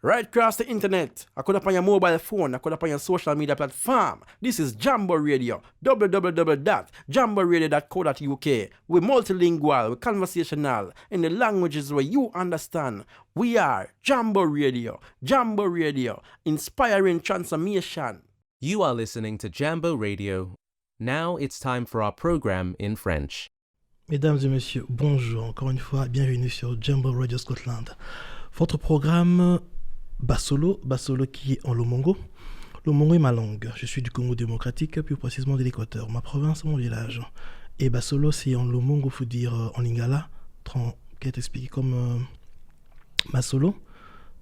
right across the internet. I could up on your mobile phone, I could up on your social media platform. This is Jambo Radio, www.jamboradio.co.uk. We're multilingual, we're conversational, in the languages where you understand. We are Jambo Radio, inspiring transformation. You are listening to Jambo Radio. Now it's time for our program in French. Mesdames et messieurs, bonjour, encore une fois, bienvenue sur Jambo Radio Scotland. Votre programme Basolo qui est en Lomongo. Lomongo est ma langue. Je suis du Congo démocratique, plus précisément de l'Équateur. Ma province, mon village. Et Basolo, c'est en Lomongo, il faut dire en lingala, qui est expliqué comme Masolo,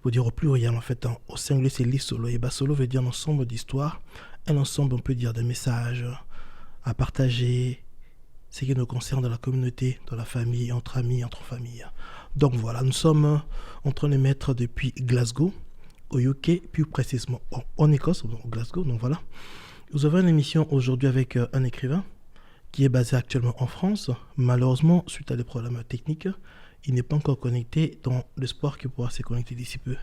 faut dire au pluriel en fait. Au singulier, c'est l'Isolo. Et Basolo veut dire un ensemble d'histoires, un ensemble, on peut dire, de messages à partager, ce qui nous concerne dans la communauté, dans la famille, entre amis, entre familles. Donc voilà, nous sommes en train de mettre depuis Glasgow, au UK, plus précisément en Écosse, au Glasgow, donc voilà. Nous avons une émission aujourd'hui avec un écrivain qui est basé actuellement en France. Malheureusement, suite à des problèmes techniques, il n'est pas encore connecté, dans l'espoir qu'il pourra se connecter d'ici peu.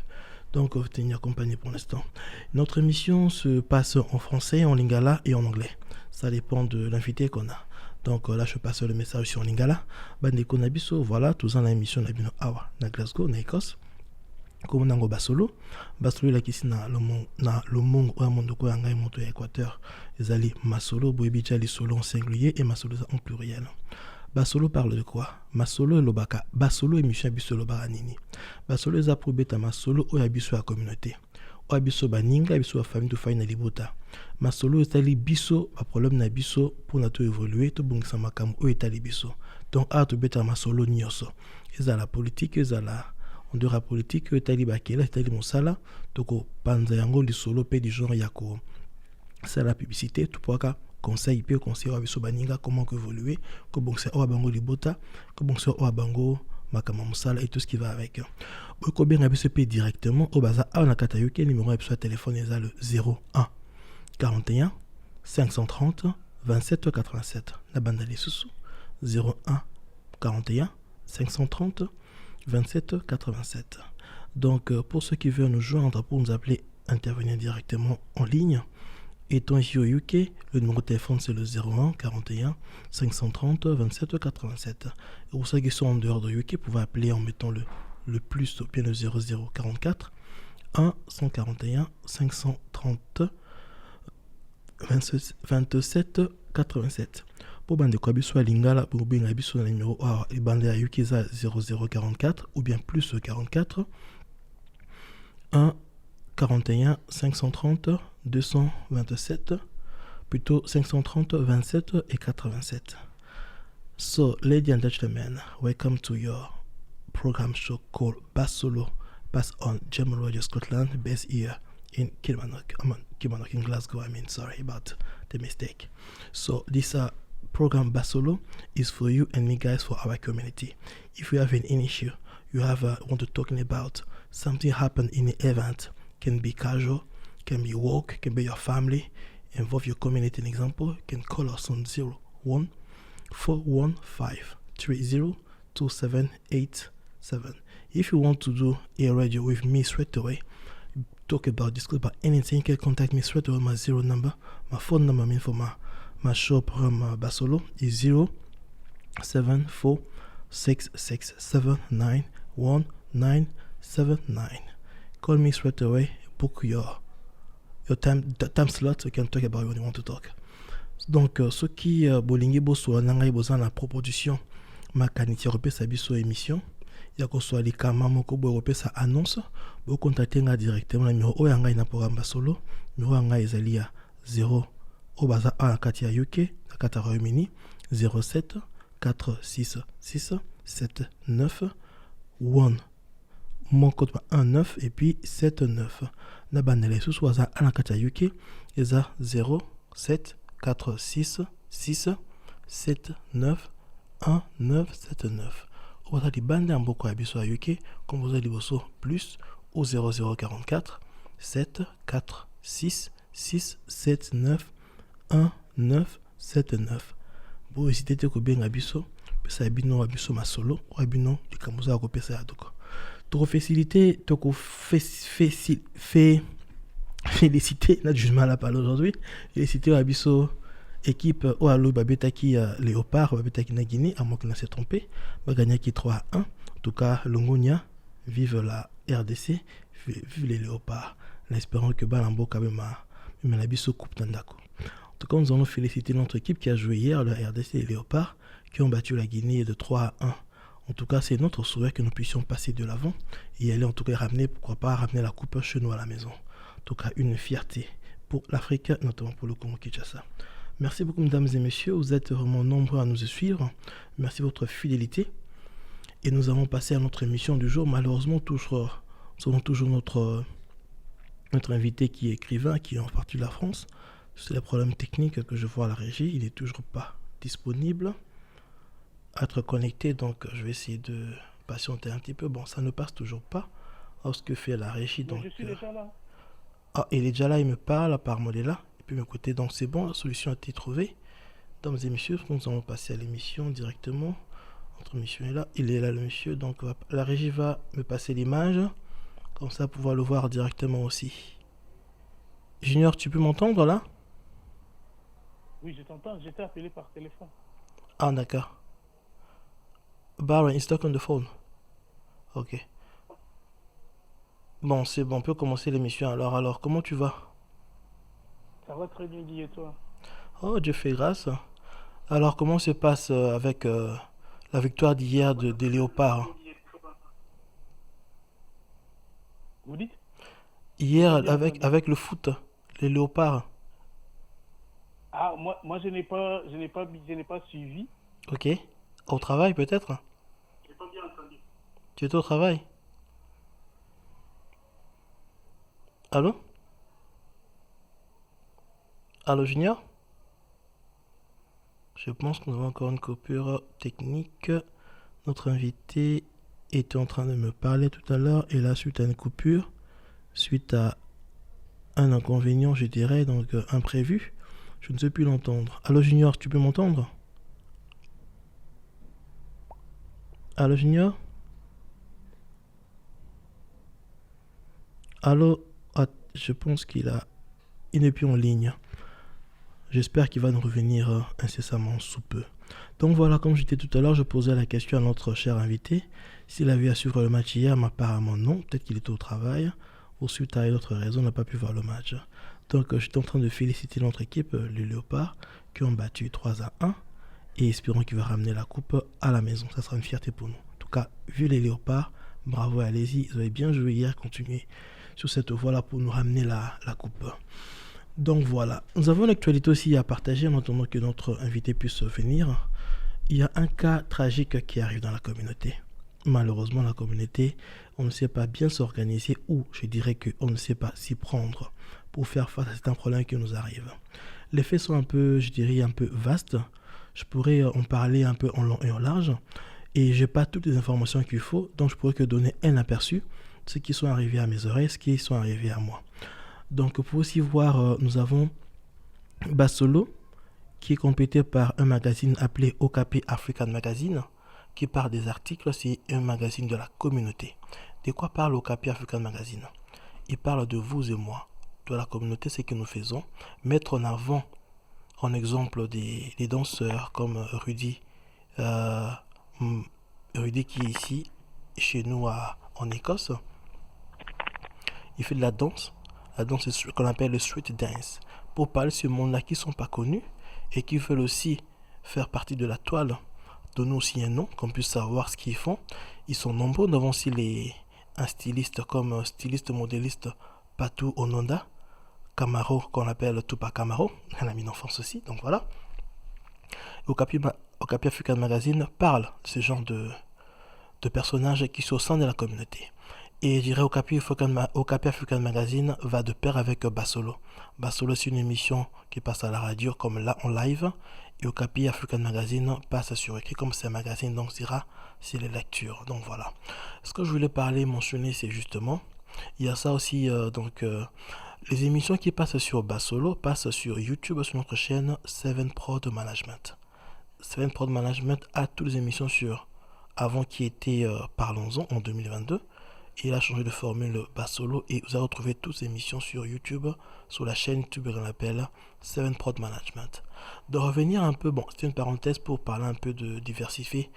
Donc, on va tenir compagnie pour l'instant. Notre émission se passe en français, en lingala et en anglais. Ça dépend de l'invité qu'on a. Donc là, je passe le message sur Lingala. Bandeko Nabiso, voilà, tous en l'émission Nabino Awa, na Glasgow, na Écosse. Comme on a Basolo. Basolo, là, qui est na le monde, ou à mon doko, en moto Équateur. Les alliés Masolo, Boebidjali solo en singulier et Masolo en pluriel. Basolo parle de quoi? Masolo et Lobaka. Basolo et Michel Abisso Lobaranini. Basolo est approuvés à Masolo ou Abisso à la communauté. Ou Abisso Baninga, Abisso à la famille de Faina Libota. Masolo est biso, pas problème na biso pour nato évoluer, to bungisa makam o etali biso. Donc a to beta masolo nyoso. Eza la politique, eza la ondura politique, etali bakela, etali mosala, to ko panza yango li solo pe du genre yako. C'est la publicité, tout pour ka conseil pe conseil wa biso baninga comment évoluer, ko bungisa o bango libota, ko bungisa o bango makama mosala et tout ce qui va avec. Ko bien biso pe directement au baza a na kata yoke numéro de téléphone eza le 01 41 530 27 87. La bande des sous 01 41 530 27 87. Donc pour ceux qui veulent nous joindre, pour nous appeler, intervenir directement en ligne, étant ici au UK, le numéro de téléphone c'est le 01 41 530 27 87. Et pour ceux qui sont en dehors de UK, vous pouvez appeler en mettant le plus ou bien le 0044 1 141 530 27 87. Pour bande de Abisso à Lingala, pour bien Abisso dans le numéro A, les bandes à Yukiza 0044 ou bien plus 44 1 41 530 227, plutôt 530 27 et 87. So, ladies and gentlemen, welcome to your program show called Basolo, passed on Jambo Radio Scotland, based here in Kilmarnock, in Glasgow. Sorry about the mistake. So this program Basolo is for you and me guys, for our community. If you have an issue, you have want to talking about something happened in the event, can be casual, can be work, can be your family, involve your community. An example, you can call us on 01 415 30 2787. If you want to do a radio with me straight away, talk about, discuss about anything, you can contact me straight away. My zero number, my phone number, for my show program Basolo is 07466791979. Call me straight away, book your time slot, we can talk about what you want to talk. Donc ceux qui bolingi boso nangai bozana la proposition ma kaniti repé sa biso émission. Ya ko so ali kama moko bo repé sa annonce, bo contacter nga directement na numéro oyanga ina programme Basolo, numéro anga ezali ya 0 au baza a kati ya UK, na kata Royaume-Uni 07 466 79 1. Mon code 19 et puis 79. Na banale sous waza a kati ya UK, eza 07 466 79 1979. Vous avez des bandes en beaucoup à UK, comme vous avez des plus au 0044 7 4 6 6 7 9 1 9 7 9. Vous hésitez que bien abisso, ça abino abisso ma solo, ou abino du kamusa à repérer à donc. Pour faciliter, féliciter, là du mal à parler aujourd'hui, féliciter Abisso équipe Oalo Babetaki Léopard, Babetaki na Guinée, à moins qu'on s'est trompé, va gagner qui 3-1. En tout cas, Longonia, vive la RDC, vive les Léopards. En espérant que Balambo Kabema, même Abisso Coupe Tandako. En tout cas, nous allons féliciter notre équipe qui a joué hier, le RDC et les Léopards, qui ont battu la Guinée de 3-1. En tout cas, c'est notre souhait que nous puissions passer de l'avant et aller en tout cas ramener, pourquoi pas, ramener la coupe chez nous à la maison. En tout cas, une fierté pour l'Afrique, notamment pour le Congo-Kinshasa. Merci beaucoup, mesdames et messieurs. Vous êtes vraiment nombreux à nous suivre. Merci de votre fidélité. Et nous allons passer à notre émission du jour. Malheureusement, nous avons toujours notre invité qui est écrivain, qui est en partie de la France. C'est les problèmes techniques que je vois à la régie. Il n'est toujours pas disponible à être connecté. Donc, je vais essayer de patienter un petit peu. Bon, ça ne passe toujours pas. Alors, ce que fait la régie. Donc, je suis déjà là. Ah, il est déjà là, il me parle, apparemment il est là. Et puis, de mon côté, donc c'est bon, la solution a été trouvée. Mesdames et messieurs, nous allons passer à l'émission directement. Notre mission est là. Il est là, le monsieur. Donc, la régie va me passer l'image. Comme ça, pouvoir le voir directement aussi. Junior, tu peux m'entendre là? Oui, je t'entends. J'étais appelé par téléphone. Ah, d'accord. Baron, is talking on the phone. Ok. Bon, c'est bon, on peut commencer l'émission. Alors, comment tu vas? Ça va très bien, Guy, et toi? Oh, Dieu fait grâce. Alors, comment se passe avec la victoire d'hier des Léopards? Vous dites? Hier, avec le foot, les Léopards. Ah, moi je n'ai pas suivi. Ok. Au travail, peut-être? J'ai pas bien entendu. Tu es au travail? Allô? Allô, Junior? Je pense que nous avons encore une coupure technique. Notre invité était en train de me parler tout à l'heure et là, suite à une coupure, suite à un inconvénient, je dirais, donc imprévu, je ne sais plus l'entendre. Allô, Junior, tu peux m'entendre? Allô, Junior? Allô? Ah, je pense qu'il n'est plus en ligne. J'espère qu'il va nous revenir incessamment sous peu. Donc voilà, comme je disais tout à l'heure, je posais la question à notre cher invité s'il avait à suivre le match hier, mais apparemment non. Peut-être qu'il était au travail ou suite à une autre raison, n'a pas pu voir le match. Donc j'étais en train de féliciter notre équipe, les Léopards, qui ont battu 3-1 et espérons qu'il va ramener la coupe à la maison. Ça sera une fierté pour nous. En tout cas, vu les Léopards, bravo, allez-y. Ils avaient bien joué hier, continuez sur cette voie-là pour nous ramener la coupe. Donc voilà, nous avons une actualité aussi à partager en attendant que notre invité puisse venir. Il y a un cas tragique qui arrive dans la communauté. Malheureusement, la communauté, on ne sait pas bien s'organiser ou je dirais qu'on ne sait pas s'y prendre pour faire face à certains problèmes qui nous arrivent. Les faits sont un peu, je dirais, un peu vastes. Je pourrais en parler un peu en long et en large et je n'ai pas toutes les informations qu'il faut, donc je pourrais que donner un aperçu de ce qui sont arrivés à mes oreilles, ce qui sont arrivés à moi. Donc pour aussi voir, nous avons Basolo qui est complété par un magazine appelé Okapi African Magazine qui parle des articles, c'est un magazine de la communauté. De quoi parle Okapi African Magazine? Il parle de vous et moi, de la communauté, ce que nous faisons, mettre en avant en exemple des danseurs comme Rudy, Rudy qui est ici chez nous en Écosse. Il fait de la danse. La danse, c'est ce qu'on appelle le street dance. Pour parler de ce monde-là qui ne sont pas connus et qui veulent aussi faire partie de la toile, donner aussi un nom, qu'on puisse savoir ce qu'ils font. Ils sont nombreux. Nous avons aussi un styliste comme styliste modéliste Patou Ononda, Camaro, qu'on appelle Tupac Camaro, un ami d'enfance aussi. Donc voilà. Okapi African Magazine parle de ce genre de personnages qui sont au sein de la communauté. Et je dirais Okapi African Magazine va de pair avec Basolo. Basolo, c'est une émission qui passe à la radio comme là en live. Et Okapi African Magazine passe sur écrit comme c'est un magazine, donc c'est les lectures. Donc voilà. Ce que je voulais mentionner, c'est justement, il y a ça aussi, les émissions qui passent sur Basolo passent sur YouTube, sur notre chaîne 7 Prod Management. 7 Prod Management a toutes les émissions sur avant qui était Parlons-en en 2022. il a changé de formule Bassolo et vous allez retrouver toutes ces émissions sur YouTube, sur la chaîne YouTube qu'on appelle 7 Prod Management. De revenir un peu, bon, c'est une parenthèse pour parler un peu de diversifier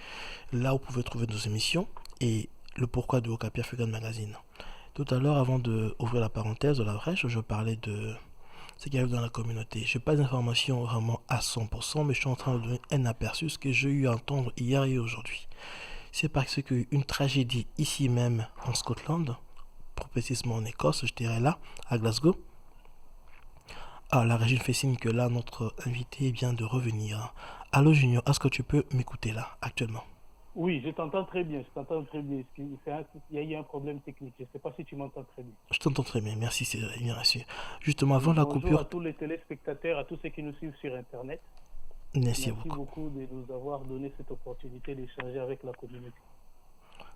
là où vous pouvez trouver nos émissions et le pourquoi de Okapi African Magazine. Tout à l'heure, avant d'ouvrir la parenthèse de la brèche, je parlais de ce qui arrive dans la communauté. Je n'ai pas d'informations vraiment à 100%, mais je suis en train de donner un aperçu de ce que j'ai eu à entendre hier et aujourd'hui. C'est parce qu'une tragédie ici même en Scotland, plus précisément en Écosse, je dirais là, à Glasgow. Ah, la régie fait signe que là, notre invité vient de revenir. Allô Junior, est-ce que tu peux m'écouter là, actuellement? Oui, je t'entends très bien, je t'entends très bien. Il y a eu un problème technique. Je ne sais pas si tu m'entends très bien. Je t'entends très bien, merci, c'est bien reçu. Justement, avant la Bonjour coupure... à tous les téléspectateurs, à tous ceux qui nous suivent sur Internet. Merci Merci beaucoup. beaucoup de nous avoir donné cette opportunité d'échanger avec la communauté.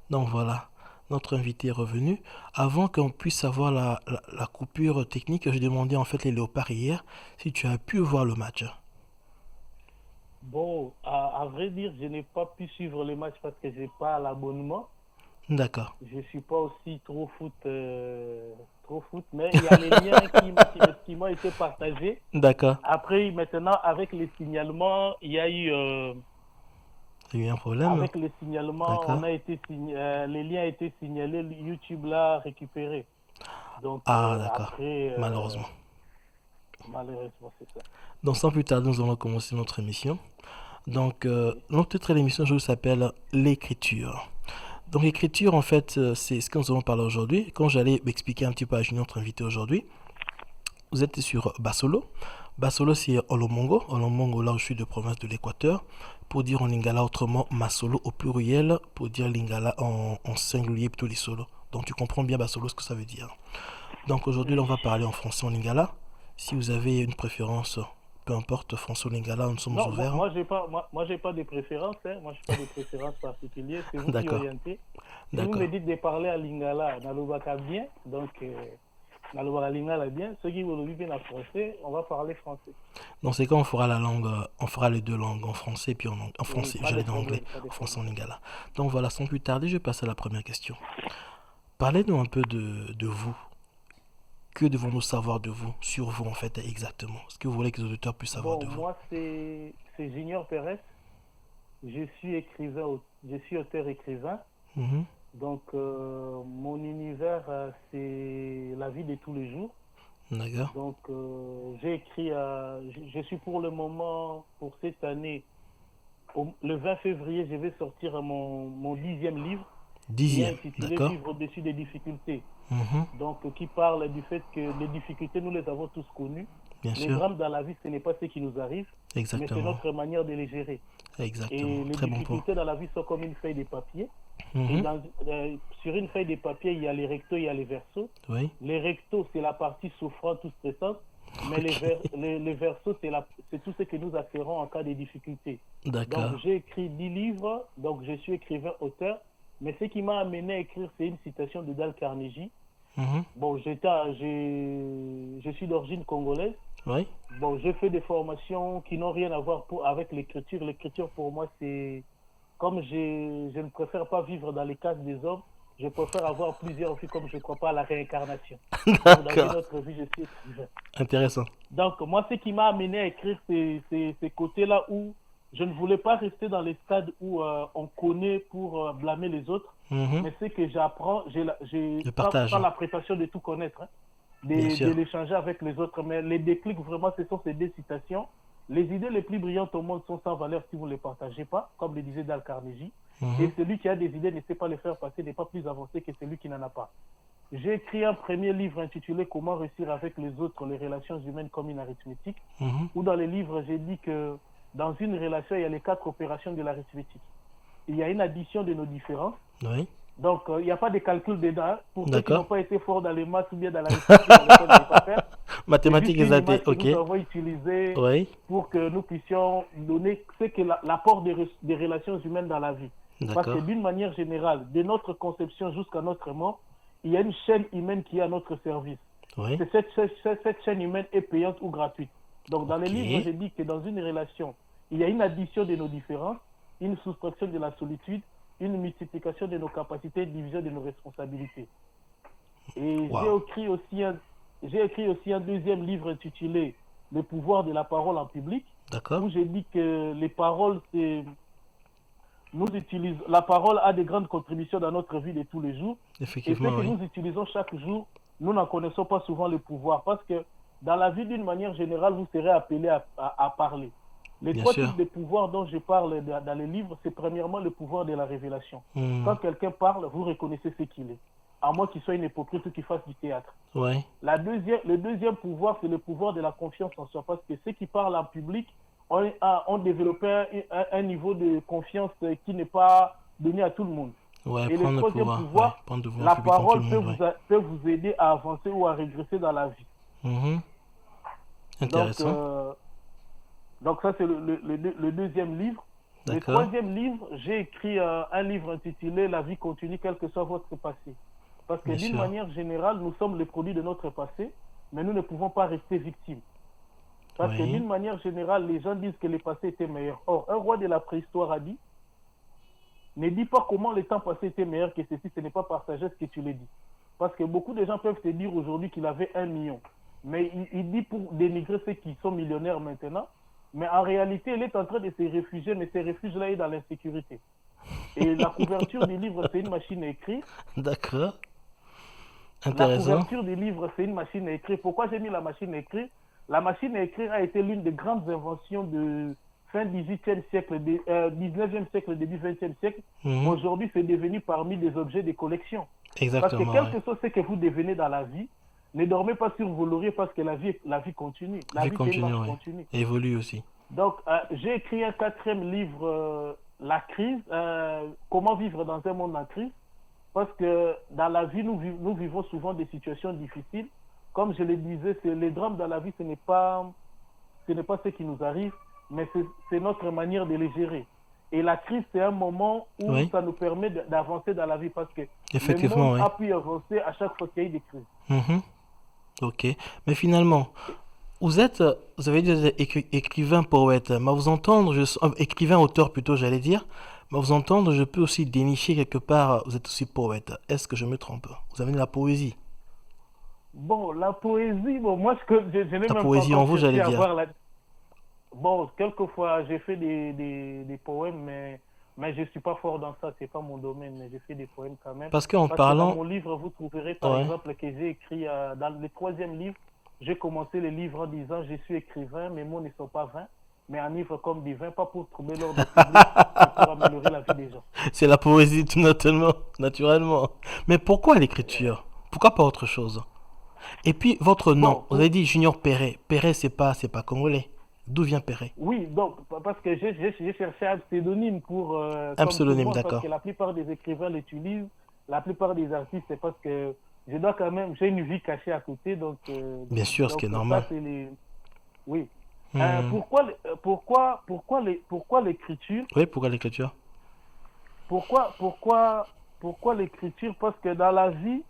Donc voilà, notre invité est revenu. Avant qu'on puisse avoir la coupure technique, j'ai demandé en fait les Léopards hier si tu as pu voir le match. Bon, à vrai dire, je n'ai pas pu suivre les matchs parce que je n'ai pas l'abonnement. D'accord, Je ne suis pas aussi trop foot, mais il y a les liens qui m'ont été partagés. d'accord. Après, maintenant, avec les signalements, il y a eu... Il y a eu un problème. Avec les signalements, D'accord. les liens ont été signalés, YouTube l'a récupéré. Donc, D'accord. après, Malheureusement. Malheureusement, c'est ça. Donc sans plus tarder, nous allons commencer notre émission. Donc notre titre de l'émission aujourd'hui s'appelle l'écriture. Donc l'écriture, en fait, c'est ce que nous allons parler aujourd'hui. Quand j'allais m'expliquer un petit peu à Junior, notre invité aujourd'hui, vous êtes sur Bassolo. Bassolo, c'est Olomongo. Olomongo, là où je suis de province de l'Équateur. Pour dire en lingala autrement, Masolo au pluriel. Pour dire lingala en singulier, plutôt Lisolo. Donc tu comprends bien Bassolo ce que ça veut dire. Donc aujourd'hui, là, on va parler en français en lingala. Si vous avez une préférence, peu importe, français ou lingala, nous sommes Non, ouverts. moi j'ai pas de préférence. Moi, je n'ai pas de préférence particulière. C'est vous qui D'accord. orientez. Si vous D'accord. me dites de parler à lingala, nalobaka bien. Donc, nalobaka lingala bien. Ceux qui veulent bien en français, on va parler français. Dans ces cas, on fera la langue, on fera les deux langues, en français puis en français, pas de j'allais dire en problème, anglais, pas de en français en problème. lingala. Donc voilà, sans plus tarder, je vais passer à la première question. Parlez-nous un peu de vous. Que devons-nous savoir de vous, sur vous en fait exactement? Ce que vous voulez que les auditeurs puissent savoir Bon, de vous. moi, c'est Junior Pérez. Je suis écrivain, je suis auteur-écrivain. Mhm. Donc, mon univers, c'est la vie de tous les jours. D'accord. Donc, j'ai écrit, je suis pour le moment, pour cette année, le 20 février, je vais sortir mon 10e livre, qui est 10e, intitulé d'accord. Vivre au-dessus des difficultés. Mhm. Donc, qui parle du fait que les difficultés, nous les avons tous connues. Bien Les sûr, drames dans la vie, ce n'est pas ce qui nous arrive, mais c'est exactement. notre manière de les gérer. Et Exactement, les très bon point. difficultés dans la vie sont comme une feuille de papier. Et Mhm. sur une feuille de papier, il y a les rectos, il y a les versos. Oui, Les rectos, c'est la partie souffrante ou stressante, mais les versos, c'est tout ce que nous afférons en cas de difficulté. d'accord. Donc, j'ai écrit 10 livres, donc je suis écrivain-auteur, mais ce qui m'a amené à écrire, c'est une citation de Dale Carnegie. Mhm. Bon, je suis d'origine congolaise. Oui, Bon, j'ai fait des formations qui n'ont rien à voir avec l'écriture. L'écriture, pour moi, c'est... Comme je ne préfère pas vivre dans les cases des hommes, je préfère avoir plusieurs vies comme je ne crois pas à la réincarnation. Donc, dans une d'accord. autre vie, je suis écrivain. Intéressant. Donc, moi, ce qui m'a amené à écrire, c'est ces côtés-là où je ne voulais pas rester dans les stades où on connaît pour blâmer les autres. Mhm. Mais c'est que j'apprends, Le partage. pas la prétention de tout connaître, hein, Bien sûr. de l'échanger avec les autres. Mais les déclics, vraiment, ce sont ces deux citations. Les idées les plus brillantes au monde sont sans valeur si vous ne les partagez pas, comme le disait Dale Carnegie. Mhm. Et celui qui a des idées ne sait pas les faire passer, n'est pas plus avancé que celui qui n'en a pas. J'ai écrit un premier livre intitulé Comment réussir avec les autres, les relations humaines comme une arithmétique, Mhm. où dans le livre, j'ai dit que dans une relation, il y a les 4 opérations de l'arithmétique. Il y a une addition de nos différences. Oui, Donc, il n'y a pas de calcul dedans. Hein. Pour ceux qui d'accord. n'ont pas été forts dans les maths ou bien dans l'arithmétique, on ne peut pas faire. Mathématiques C'est juste une exaltées, image que ok. nous avons utilisée Oui, pour que nous puissions donner ce que l'apport des relations humaines dans la vie. Parce d'accord. que d'une manière générale, de notre conception jusqu'à notre mort, il y a une chaîne humaine qui est à notre service. Oui, C'est cette chaîne humaine est payante ou gratuite. Donc, dans les Ok. livres, j'ai dit que dans une relation, il y a une addition de nos différences, une soustraction de la solitude une multiplication de nos capacités, une division de nos responsabilités. Et Wow. j'ai écrit aussi un deuxième livre intitulé Le pouvoir de la parole en public, D'accord. où j'ai dit que les paroles, la parole a de grandes contributions dans notre vie de tous les jours. Et ce Effectivement, que oui. nous utilisons chaque jour, nous n'en connaissons pas souvent le pouvoir. Parce que dans la vie, d'une manière générale, vous serez appelé à parler. Les Bien trois sûr. types de pouvoirs dont je parle dans les livres, c'est premièrement le pouvoir de la révélation. Hmm. Quand quelqu'un parle, vous reconnaissez ce qu'il est. À moins qu'il soit une hypocrite ou qu'il fasse du théâtre. Ouais. Le deuxième pouvoir, c'est le pouvoir de la confiance en soi. Parce que ceux qui parlent en public ont développé un niveau de confiance qui n'est pas donné à tout le monde. Ouais, Et le prendre le troisième pouvoir. pouvoir, Ouais, prendre le pouvoir la public comme tout parole le monde, ouais. peut vous aider à avancer ou à régresser dans la vie. Mhm. Intéressant. Donc ça, c'est le deuxième livre. Le D'accord. troisième livre, j'ai écrit un livre intitulé La vie continue, quel que soit votre passé. Parce que Bien d'une sûr. manière générale, nous sommes les produits de notre passé, mais nous ne pouvons pas rester victimes. Parce que Oui. d'une manière générale, les gens disent que le passé était meilleur. Or, un roi de la préhistoire a dit, ne dis pas comment le temps passé était meilleur que ceci, ce n'est pas par sagesse que tu le dis. Parce que beaucoup de gens peuvent te dire aujourd'hui qu'il avait 1 million. Mais il dit pour dénigrer ceux qui sont millionnaires maintenant. Mais en réalité, il est en train de se réfugier, mais ce refuge-là est dans l'insécurité. Et la couverture du livre, c'est une machine à écrire. D'accord. La Intéressant. couverture du livre, c'est une machine à écrire. Pourquoi j'ai mis la machine à écrire? La machine à écrire a été l'une des grandes inventions de fin 18e siècle, 19e siècle, début 20e siècle. Mhm. Aujourd'hui, c'est devenu parmi des objets de collection. Parce que Exactement. quel Ouais. que soit ce que vous devenez dans la vie, ne dormez pas sur vos lauriers parce que la vie continue. La Vie vie, c'est une continue, marche ouais. continue. Évolue aussi. Donc, j'ai écrit un 4e livre, La crise, comment vivre dans un monde en crise. Parce que dans la vie, nous vivons souvent des situations difficiles. Comme je le disais, les drames dans la vie, ce n'est pas ce qui nous arrive, mais c'est notre manière de les gérer. Et la crise, c'est un moment où Oui. ça nous permet d'avancer dans la vie parce que Effectivement, le monde oui. a pu avancer à chaque fois qu'il y a eu des crises. Mhm. Ok. Mais finalement, vous avez dit que vous êtes écrivain, poète. Mais à vous entendre, écrivain, auteur plutôt, j'allais dire. Mais à vous entendre, je peux aussi dénicher quelque part, vous êtes aussi poète. Est-ce que je me trompe? Vous avez de la poésie. Bon, la poésie, bon, moi, je n'ai même pas poésie en encore vous, cherché j'allais à dire. voir Bon, quelquefois, j'ai fait des poèmes, mais je ne suis pas fort dans ça, c'est pas mon domaine, mais j'ai fait des poèmes quand même. Parce qu'en Parce que dans parlant... mon livre, vous trouverez par Ouais. exemple que j'ai écrit, dans le 3e livre, j'ai commencé le livre en disant « Je suis écrivain, mes mots ne sont pas vains, mais un livre comme du vin, pas pour troubler l'ordre public, mais pour améliorer la vie des gens. » C'est la poésie tout naturellement. Mais pourquoi l'écriture? Pourquoi pas autre chose? Et puis votre nom, Bon, vous avez dit Junior Perret. Perret, c'est pas congolais. D'où vient Perret? Oui, donc, parce que j'ai cherché un pseudonyme pour... Un comme pseudonyme, tout le monde, d'accord. Parce que la plupart des écrivains l'utilisent, la plupart des artistes, c'est parce que je dois quand même... J'ai une vie cachée à côté, donc... Bien sûr, ce donc, qui est ça, normal. c'est Oui. Hmm. Pourquoi l'écriture? Oui, pourquoi l'écriture? Pourquoi l'écriture? Parce que dans la vie,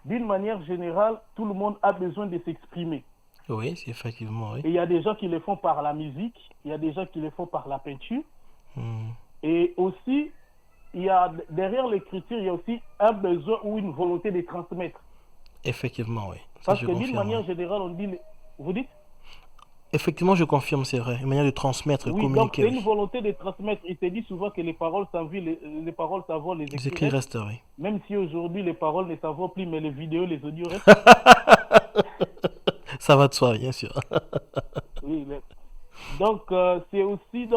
d'une manière générale, tout le monde a besoin de s'exprimer. Oui, c'est effectivement, oui. Et il y a des gens qui le font par la musique, il y a des gens qui le font par la peinture. Hmm. Et aussi, derrière l'écriture, il y a aussi un besoin ou une volonté de transmettre. Effectivement, oui. Ça, Parce je que d'une confirme, manière oui. générale, on dit... Vous dites? Effectivement, je confirme, c'est vrai. Une manière de transmettre, Oui, donc communiquer. c'est une Oui. volonté de transmettre. Il se dit souvent que les paroles s'envolent, les paroles s'envolent, les Les écrits écrits restent. restent, oui. Même si aujourd'hui les paroles ne s'envolent plus, mais les vidéos, les audios restent. Ça va de soi, bien sûr. Oui, donc c'est aussi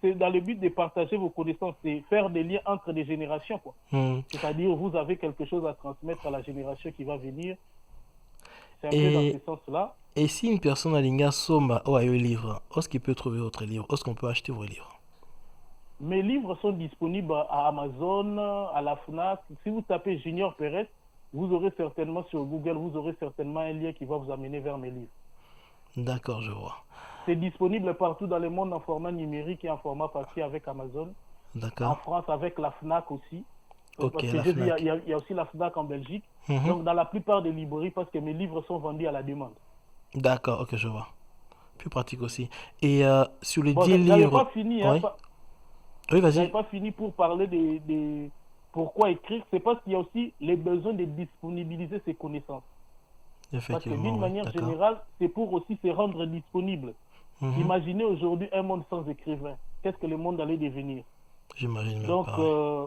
c'est dans le but de partager vos connaissances, c'est faire des liens entre des générations, quoi. Hmm. C'est-à-dire vous avez quelque chose à transmettre à la génération qui va venir. C'est un peu Et- dans ce sens-là. Et si une personne a l'inga somba ou a eu livre, où est-ce qu'il peut trouver votre livre? Où est-ce qu'on peut acheter vos livres? Mes livres sont disponibles à Amazon, à la FNAC. Si vous tapez Junior Perret, vous aurez certainement sur Google, vous aurez certainement un lien qui va vous amener vers mes livres. D'accord, je vois. C'est disponible partout dans le monde en format numérique et en format papier avec Amazon. En D'accord. France avec la FNAC aussi. Ok, Parce que la j'ai vu, FNAC. il y a aussi la FNAC en Belgique. Mhm. Donc dans la plupart des librairies, parce que mes livres sont vendus à la demande. D'accord, ok, je vois. Plus pratique aussi. Et sur les Bon, 10 j'avais livres... pas fini. Hein, Oui. Oui, Je n'avais vas-y. pas fini pour parler des pourquoi écrire. C'est parce qu'il y a aussi les besoins de disponibiliser ses connaissances. Parce que Effectivement, d'une oui, manière d'accord. générale, c'est pour aussi se rendre disponible. Mhm. Imaginez aujourd'hui un monde sans écrivain. Qu'est-ce que le monde allait devenir? J'imagine même Donc, pas, oui.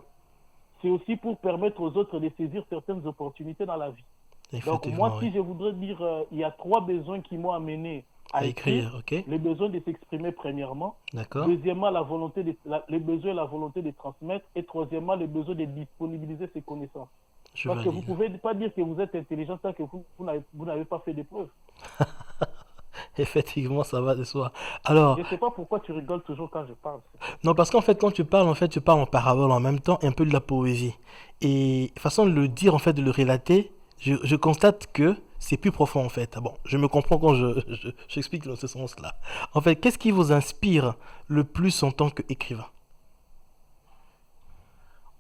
c'est aussi pour permettre aux autres de saisir certaines opportunités dans la vie. Donc, moi, Effectivement, oui. si je voudrais dire, il y a 3 besoins qui m'ont amené À à écrire. écrire, ok? Le besoin de s'exprimer, premièrement. D'accord? Deuxièmement, le besoin et la volonté de transmettre. Et troisièmement, le besoin de disponibiliser ses connaissances. Je Parce que vous ne valide. pouvez pas dire que vous êtes intelligent tant que vous n'avez pas fait de preuves. Effectivement, ça va de soi. Alors, Je ne sais pas pourquoi tu rigoles toujours quand je parle. non, parce qu'en fait, quand tu parles en parabole en même temps, et un peu de la poésie. Et façon de le dire, en fait, de le relater, je constate que c'est plus profond, en fait. Ah bon, je me comprends quand j'explique dans ce sens-là. En fait, qu'est-ce qui vous inspire le plus en tant qu'écrivain?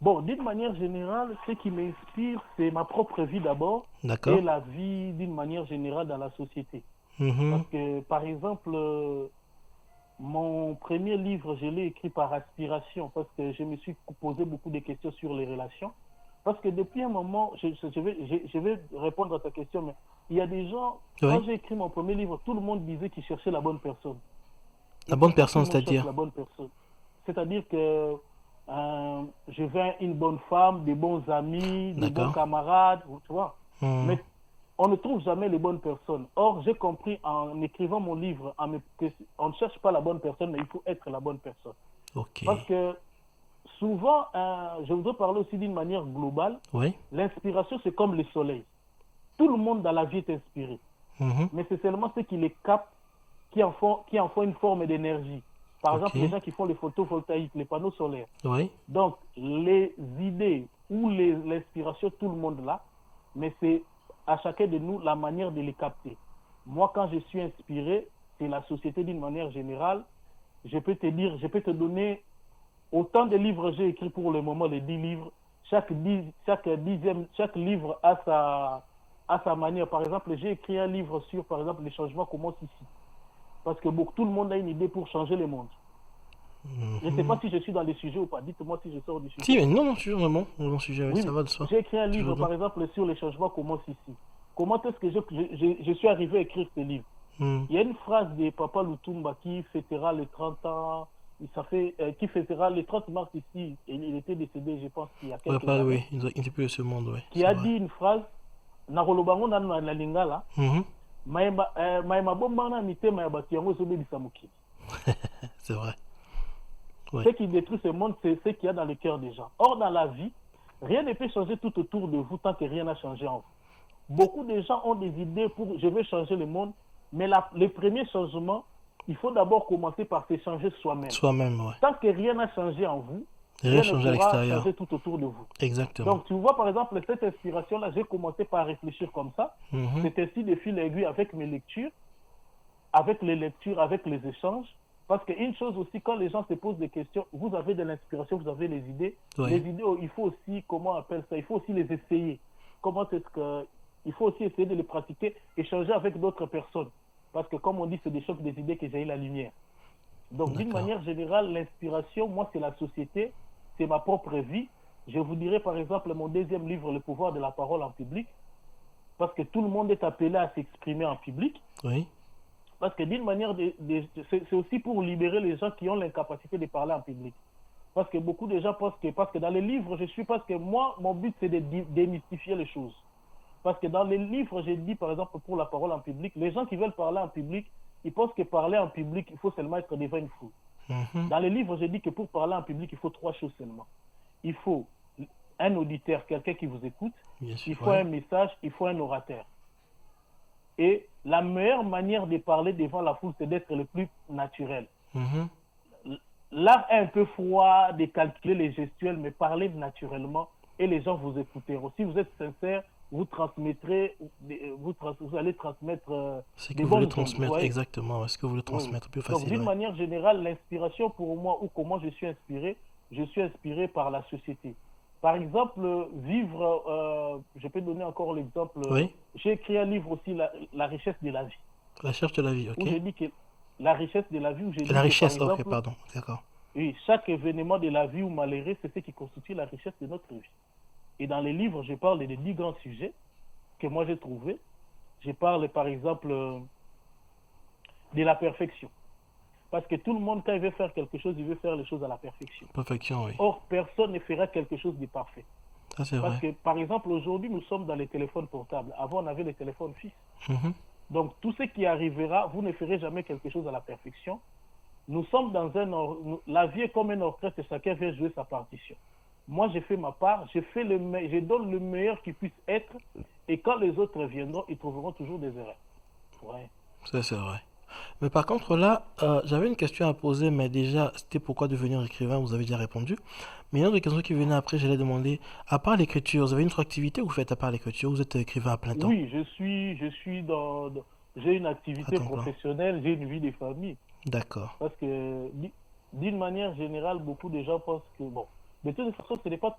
Bon, d'une manière générale, ce qui m'inspire, c'est ma propre vie d'abord D'accord? et la vie d'une manière générale dans la société. Mhm. Parce que, par exemple, mon premier livre, je l'ai écrit par aspiration parce que je me suis posé beaucoup de questions sur les relations. Parce que depuis un moment, je vais répondre à ta question, mais il y a des gens, quand Oui. j'ai écrit mon premier livre, tout le monde disait qu'il cherchait la bonne personne. La Et bonne pourquoi tout personne, le monde cherche c'est-à-dire? la bonne personne? C'est-à-dire que je veux une bonne femme, des bons amis, des bons D'accord. camarades, tu vois. Mhm. Mais on ne trouve jamais les bonnes personnes. Or, j'ai compris en écrivant mon livre qu'on ne cherche pas la bonne personne, mais il faut être la bonne personne. Ok. Parce que souvent, je voudrais parler aussi d'une manière globale, Oui. l'inspiration, c'est comme le soleil. Tout le monde dans la vie est inspiré. Mhm. Mais c'est seulement ceux qui les captent qui en font une forme d'énergie. Par Ok. exemple, les gens qui font les photovoltaïques, les panneaux solaires. Oui. Donc, les idées ou l'inspiration, tout le monde là, mais c'est à chacun de nous la manière de les capter. Moi, quand je suis inspiré, c'est la société d'une manière générale. Je peux te donner autant de livres j'ai écrit pour le moment, les 10 livres. Chaque livre a sa manière. Par exemple, j'ai écrit un livre sur, par exemple, les changements commencent ici. Parce que tout le monde a une idée pour changer le monde. Je ne sais pas si je suis dans les sujets ou pas. Dites-moi si je sors du sujet. Si, mais non, non, toujours vraiment, bon sujet, oui, Oui, ça va de soi. j'ai écrit un livre, Toujours bon. par exemple, sur les changements commencent ici. Comment est-ce que je suis arrivé à écrire ce livre? Mhm. Il y a une phrase de Papa Lutumba qui fêtera les 30 ans, qui fêtera les 30 mars ici, et il était décédé, je pense, il y a Ouais, quelques pas, années, oui, il était plus de ce monde, oui. qui C'est a vrai. dit une phrase, Narolobango na la lingala, Mhm. maema bombana mitema ya batu yango ezobebisa mokili. C'est vrai. Ouais. Ce qui détruit ce monde, c'est ce qu'il y a dans le cœur des gens. Or, dans la vie, rien ne peut changer tout autour de vous tant que rien n'a changé en vous. Beaucoup de gens ont des idées pour je veux changer le monde, mais le premier changement, il faut d'abord commencer par se changer soi-même. Soi-même, ouais. Tant que rien n'a changé en vous, Rien rien changer à ne pourra l'extérieur. changer tout autour de vous. Exactement. Donc, tu vois, par exemple, cette inspiration-là, j'ai commencé par réfléchir comme ça. Mhm. C'est ainsi de fil aiguille avec mes lectures, avec les lectures, avec les échanges. Parce qu'une chose aussi, quand les gens se posent des questions, vous avez de l'inspiration, vous avez les idées. Oui. Les idées, il faut aussi, comment on appelle ça, il faut aussi les essayer. Comment est-ce que, il faut aussi essayer de les pratiquer, échanger avec d'autres personnes. Parce que comme on dit, c'est des chocs des idées que j'ai eu la lumière. Donc d'une D'accord. manière générale, l'inspiration, moi c'est la société, c'est ma propre vie. Je vous dirais par exemple mon deuxième livre, Le pouvoir de la parole en public. Parce que tout le monde est appelé à s'exprimer en public. Oui. Parce que d'une manière, c'est aussi pour libérer les gens qui ont l'incapacité de parler en public. Parce que beaucoup de gens pensent que, parce que dans les livres, parce que moi, mon but c'est de démystifier les choses. Parce que dans les livres, j'ai dit par exemple pour la parole en public, les gens qui veulent parler en public, ils pensent que parler en public, il faut seulement être devant une foule. Mhm. Dans les livres, j'ai dit que pour parler en public, il faut 3 choses seulement. Il faut un auditeur, quelqu'un qui vous écoute, Bien sûr. il faut Ouais. un message, il faut un orateur. Et la meilleure manière de parler devant la foule, c'est d'être le plus naturel. Mhm. L'art est un peu froid de calculer les gestuels, mais parlez naturellement et les gens vous écouteront. Si vous êtes sincère, vous transmettrez, vous allez transmettre C'est que des vous voulez bonnes transmettre, ondes, ouais. exactement. Est-ce que vous voulez transmettre plus Donc facile, d'une ouais. manière générale, l'inspiration pour moi, ou comment je suis inspiré par la société. Par exemple, vivre, je peux donner encore l'exemple, Oui. j'ai écrit un livre aussi, La richesse de la vie, La recherche de la vie, où ok. j'ai dit que la richesse de la vie, où j'ai dit La que, richesse, par ok, exemple, pardon. D'accord. Oui, chaque événement de la vie ou malheureux, c'est ce qui constitue la richesse de notre vie. Et dans les livres, je parle des 10 grands sujets que moi j'ai trouvés. Je parle par exemple de la perfection. Parce que tout le monde, quand il veut faire quelque chose, il veut faire les choses à la perfection. Perfection, oui. Or, personne ne fera quelque chose de parfait. Ça, c'est Parce vrai. que, par exemple, aujourd'hui, nous sommes dans les téléphones portables. Avant, on avait les téléphones fixes. Donc, tout ce qui arrivera, vous ne ferez jamais quelque chose à la perfection. Nous sommes dans la vie est comme un orchestre, chacun veut jouer sa partition. Moi, j'ai fait ma part, je donne le meilleur qui puisse être, et quand les autres viendront, ils trouveront toujours des erreurs. Ouais. Ça, c'est vrai. Mais par contre, là, j'avais une question à poser, mais déjà, c'était pourquoi devenir écrivain, vous avez déjà répondu. Mais une autre question qui venait après, j'allais demander, à part l'écriture, vous avez une autre activité que vous faites à part l'écriture, vous êtes écrivain à plein temps? Oui, j'ai une activité Attends, quoi. professionnelle, j'ai une vie de famille. D'accord. Parce que, d'une manière générale, beaucoup de gens pensent que, bon, de toute façon, ce n'est pas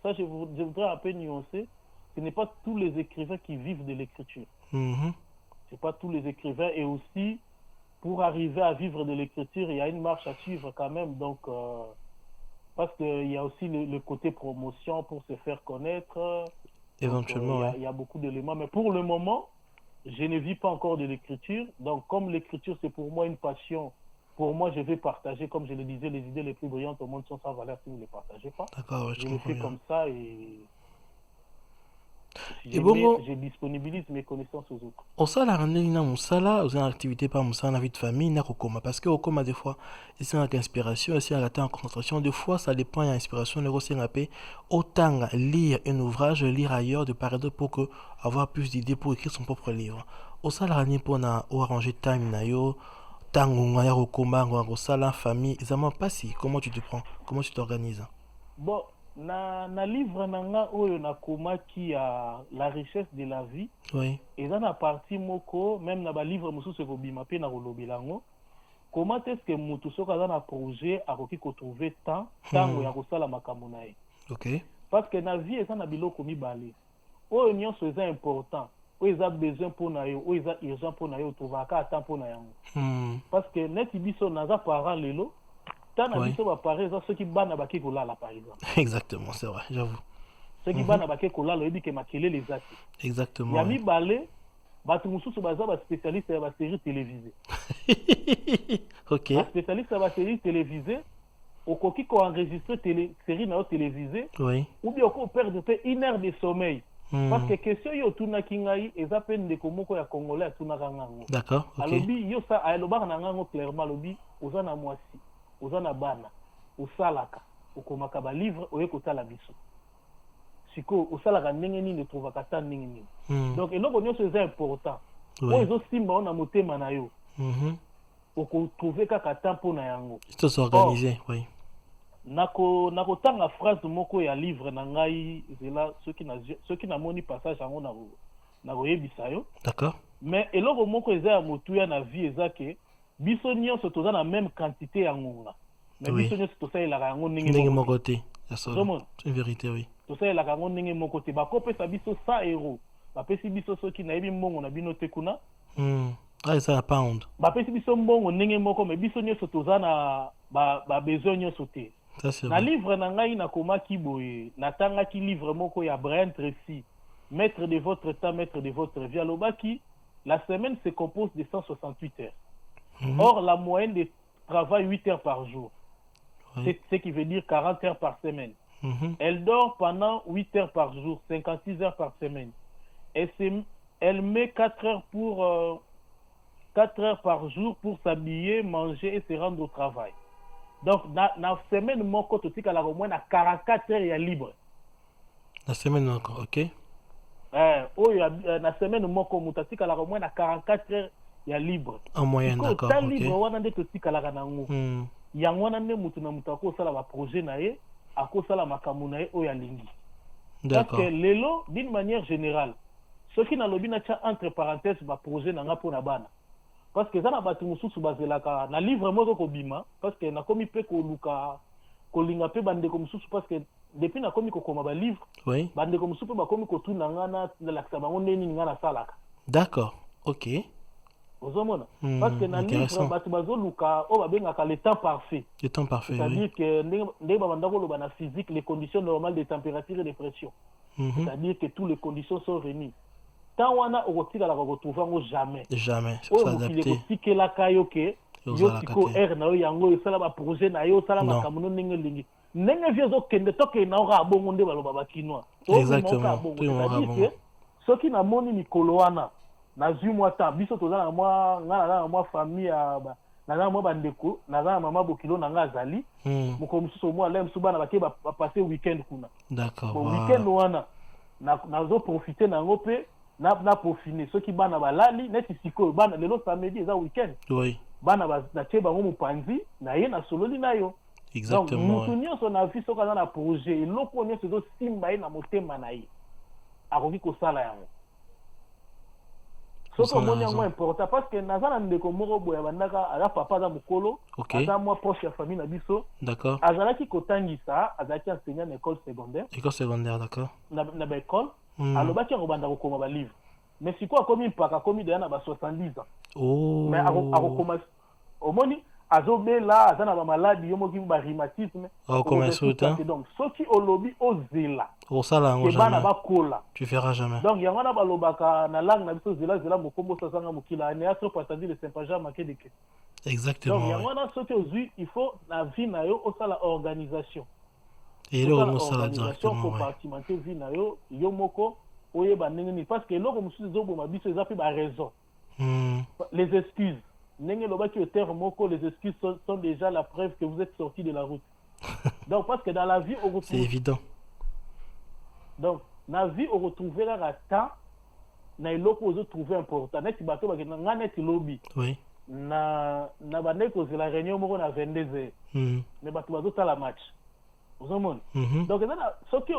ça je voudrais un peu nuancer, ce n'est pas tous les écrivains qui vivent de l'écriture. Mhm. C'est pas tous les écrivains, et aussi, pour arriver à vivre de l'écriture, il y a une marche à suivre quand même, donc, parce qu'il y a aussi le côté promotion pour se faire connaître. Éventuellement, Donc, ouais. il y a beaucoup d'éléments, mais pour le moment, je ne vis pas encore de l'écriture. Donc, comme l'écriture, c'est pour moi une passion, pour moi, je vais partager, comme je le disais, les idées les plus brillantes au monde sont sans valeur si vous ne les partagez pas. D'accord, ouais, je Je le comprends fais bien. comme ça et Et bon, je disponibilise mes connaissances aux autres. osala randeli na mosala oza na activité pa mosala na vie de famille na kokoma parce que okoma des fois esengaka inspiration esengaka en concentration des fois ça dépend ya inspiration ndeko osenga mpe otanga lire un ouvrage lire ailleurs de part et d'autre pour que avoir plus d'idées pour écrire son propre livre osalaka nini mpona oarranger time na yo ntango ya kokoma ngo ya kosala famille ezama mpasi comment tu te prends comment tu t'organises? Bon, na livre nanga oyo nakomaki ya la richesse de la vie, Oui, eza na partie moko même na balivre mosusu ekobima mpe na kolobela yango comment est-ce que mutu soki aza na projet akoki kotrouve temps ntango ya kosala makambo na ye. ok. Parce que na vie eza na biloko mibale oyo nyonso eza important, oyo eza besoin mpona yo, oyo eza urgent mpona yo, otovaka ata mpona yango. Parce que neti biso naza parent lelo tant na Ouais. biso bapare eza soki bana bake kolala par exemple. Exactement, c'est vrai, j'avoue. Soki bana bake kolala oyebi ke makelele eza te. Exactement. Ya ouais. mibale bato mosusu baza baspécialiste ya basérie télévisée. Ok. Baspécialiste ya basérie télévisée okoki koenregistre série na yo télévisée Oui. ou bien oko perdre pe 1 heure de sommeil. Parce que question yo otunaki ngai eza mpe ndeko moko ya congolais atunaka ngango. D'accord, ok. Alobi yo sa alobaka na ngango clairement alobi oza na mwasi oza na bana osalaka okomaka balivre oye kotala biso sikoyo osalaka ndenge nini otrovaka ta ndenge nini. Donc eloko nyonso eza important oyo ezosimba o na motema na yo okotrouve kaka ta mpo na yango. C'est s'organiser, oui. nakotanga phrase moko ya livre na ngai zela soki namoni passage yango nakoyebisa yo. D'accord. Mais eloko moko eza ya motuya na vie eza ke biso nyonso toza na même quantité ya ngonga mais Oui. biso nyonso tosalelaka yango Ndenge ndenge moko moko te. C'est une vérité, oui. tosalelaka yango ndenge moko te bakopesa biso 100 euros bapesi biso soki nayebi mbongo na bino te kuna Ah, c'est un pound. bapesi biso mbongo ndenge moko mais biso nyonso toza na babesoin nyonso te. Ça, c'est Na vrai. livre na ngai nakomaki boye natangaki livre moko ya Brian Tracy, maître de votre temps, maître de votre vie. Alobaki la semaine se compose de 168 heures. Or la moyenne de travail 8 heures par jour. Oui. C'est ce qui veut dire 40 heures par semaine. Elle dort pendant 8 heures par jour, 56 heures par semaine. Elle met 4 heures par jour pour s'habiller, manger et se rendre au travail. Donc, na semaine moko totikala au moins na 44 heures ya libre. La semaine encore, ok. Na semaine moko mutu atikala au moins na 44 heures ya libre. En moyenne, d'accord, Ta ok. libre wana nde totikalaka nango. Yango wana nde mutu na mutu akosala ba projet na ye, akosala makambo na ye oyo alingi. Parce D'accord. que lelo d'une manière générale, ce qui na lobi na tia entre parenthèses ba projet na nga pona bana. Parce que ça na batu mususu bazelaka na livre moko kobima parce que na komi pe koluka kolinga pe bandeko mususu parce que depuis na komi kokoma ba livre Oui. bandeko mususu ba komi kotuna nga na lakisa bango ndeni nga na salaka. D'accord, ok. ozomona parce que na livre bato bazoluka o babengaka le temps parfait. Le temps parfait, c'est-à-dire que ndenge babanda koloba na physique les conditions normales de température et de pression. C'est-à-dire que toutes les conditions sont réunies. Tant wana okotika la retrouver ngo jamais. Jamais, c'est adapté. Okotikela kayo ke yo tiko air na yo yango esala ba projet na yo sala makamuno ndenge lingi. Ndenge viezo kende toke na ora bongo nde baloba ba kinwa. Exactement. C'est-à-dire que soki na moni mikolo wana na zui moi temps biso toza na moi ngana na moi famille na moi bandeko na za mama bokilo na nga zali moko mususu moi lem subana bake ba passer weekend kuna. D'accord. Bon weekend wana na zo profiter na ngope na profiner soki bana balali neti siko bana lelo samedi za weekend. Oui. Bana ba che bango mupanzi na ye na sololi na yo. Exactement. Donc mutu nyonso na vie soka na projet eloko nyonso zo simba ye na motema na ye. Akoki kosala yango. Soki omoni yango important parce que naza na ndeko moko boya bandaka ala papa aza mokolo aza mwa proche ya famille na biso. D'accord. Azalaki kotangisa azalaki enseignant na école secondaire. École secondaire, d'accord. Na ba école alobaki yango banda kokoma ba livre mais sikoyo akomi mpaka akomi deya na ba 70 ans. Oh. Mais akokoma omoni azobela aza na bamaladi yo moki ba rhumatisme donc soki olobi ozela osala yango jamais bana bakola tu feras jamais. Donc yango na balobaka na langue na biso zela mokombo sasanga mokila ne aso patandi le sympaja makedeke. Exactement. Donc yango na soki ozui il faut na vie na yo osala organisation et là on osala directement compartimenter vie na yo yo moko oyeba ndenge ni parce que eloko mosusu ezoboma biso eza pe ba raison. Les excuses ndenge lobaki au terme moko les excuses sont déjà la preuve que vous êtes sorti de la route. Donc parce que dans la vie on retrouve c'est évident. Donc na vie on retrouver la temps na eloko ozo trouver important neti bato bakena nga neti lobby. Oui. Na bandeko c'est la réunion moko na 22h. Mais bato bazo tala match. Ozomona. Donc ezana soki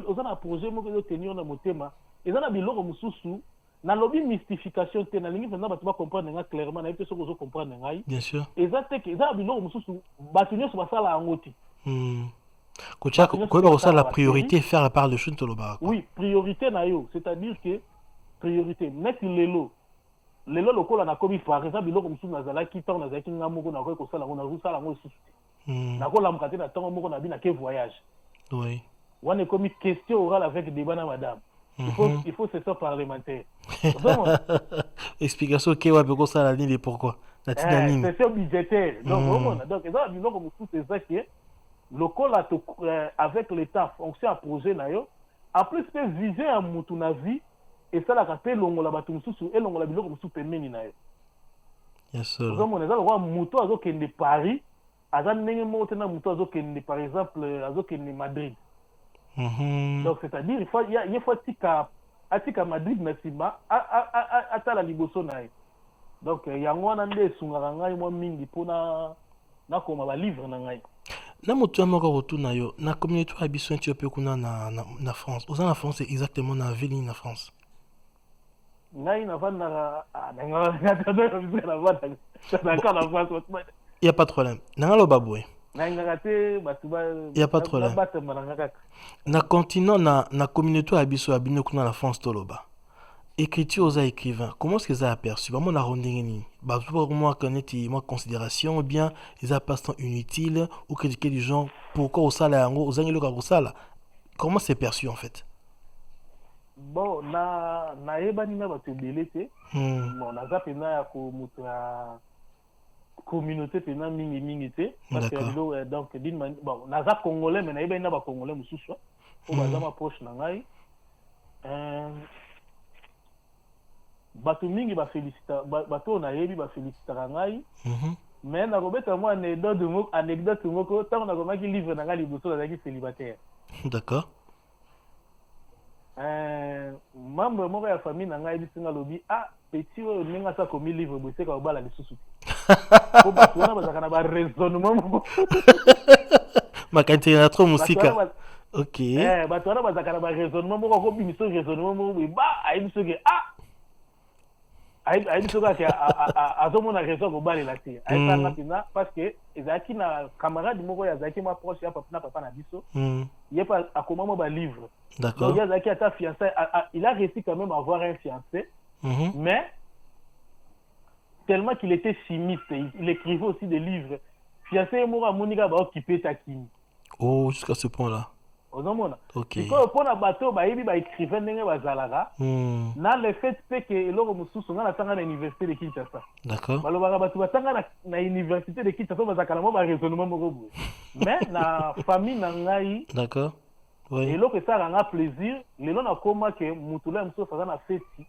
ozana projet moko zo tenir na motema ezana biloko mususu na lobby mystification te na lingi penza bato ba comprendre nga clairement na yeso ko comprendre ngai. Bien sûr. Ezate ke ezana biloko mususu bato nyonso basala angoti. Kocha ko ba osala la priorité faire la part de choses toloba. Oui, priorité na yo, c'est-à-dire que priorité net lelo lokola na komi par exemple biloko mususu nazala ki tant nazala ki ngamoko na ko sala ngona rusala ngo susu. Na ko lamkate na tango moko na bina ke voyage. Oui. On est comme question orale avec débat na madame. Il faut session parlementaire. Explication que wa beko sala ni et pourquoi. La tinanine. Session budgétaire. Donc ça biloko mususu c'est ça que lokola to avec l'état fonction à projet na yo en plus que viser à mutu na vie et ça la kapé longola batu mususu et longola biloko mususu pemeni na yo. Yes sir. Donc on est là roi mutu azo kende Paris aza ndenge moko tena mutu azo kende par exemple azo kende Madrid. Donc c'est-à-dire il faut atika Madrid na sima ata la liboso na yo. Donc yango wana nde sungaka ngai mo mingi pona na koma ba livre na ngai. Na moto moko retourna yo na communauté habitation Éthiopie kuna na France. Aux en France c'est exactement na ville na France. Ngai na vanda il y a pas de problème. Nangalo baboué. Il y a pas de problème. Na continent na communauté habitation abino kuna na France toloba. Écriture aux écrivains, comment est-ce qu'ils ont aperçu? Bah, mon arrondini, bah, pour moi, connaître moi considération, ou bien les appastants inutiles, ou critiquer les gens, pourquoi au salaire, aux angles au sala. Comment c'est perçu en fait? Bon, na ebani na ba tebelete. Bon, na za pena ya ko mutra communauté pena mingi te. Parce que donc d'une manière, bon, na za congolais mais na ebani na ba congolais mususu. Pour ba ma proche na ngai. Bato mingi ba félicita bato na yebi ba félicita ngai mais na robeta moi anecdote moko tant na komaki livre na ngai liboso na ki célibataire. D'accord. Membre moko ya famille na ngai bisinga lobi petit oyo ninga sa komi livre bo seka obala lisusu ko bato na bazaka na ba raisonnement moko makante na trop musika. OK. Bato na bazaka na ba raisonnement moko ko bimiso raisonnement moko ayi biso ke ayi soka ke azomona raison ko bale la ti ayi sana pina parce que ezaki na camarade moko ya zaki ma proche ya papa na biso yepa akoma mo ba livre. D'accord. Donc ya zaki ata fiancé il a réussi quand même à avoir un fiancé mais tellement qu'il était chimiste, il écrivait aussi des livres. Fiancé Moura Monika va occuper Takini. Oh, jusqu'à ce point-là. Ok. Pour la bateau, il écrivait des bazalaga. Na le fait que l'homme mususu na tanga na université de Kinshasa. D'accord. Baloba batu batanga na université de Kinshasa bazakala mo ba raisonnement moko boye. Mais na famille na ngai. D'accord. Oui. Et là que ça rend plaisir, les gens nakoma que mutula mususu faza na feti.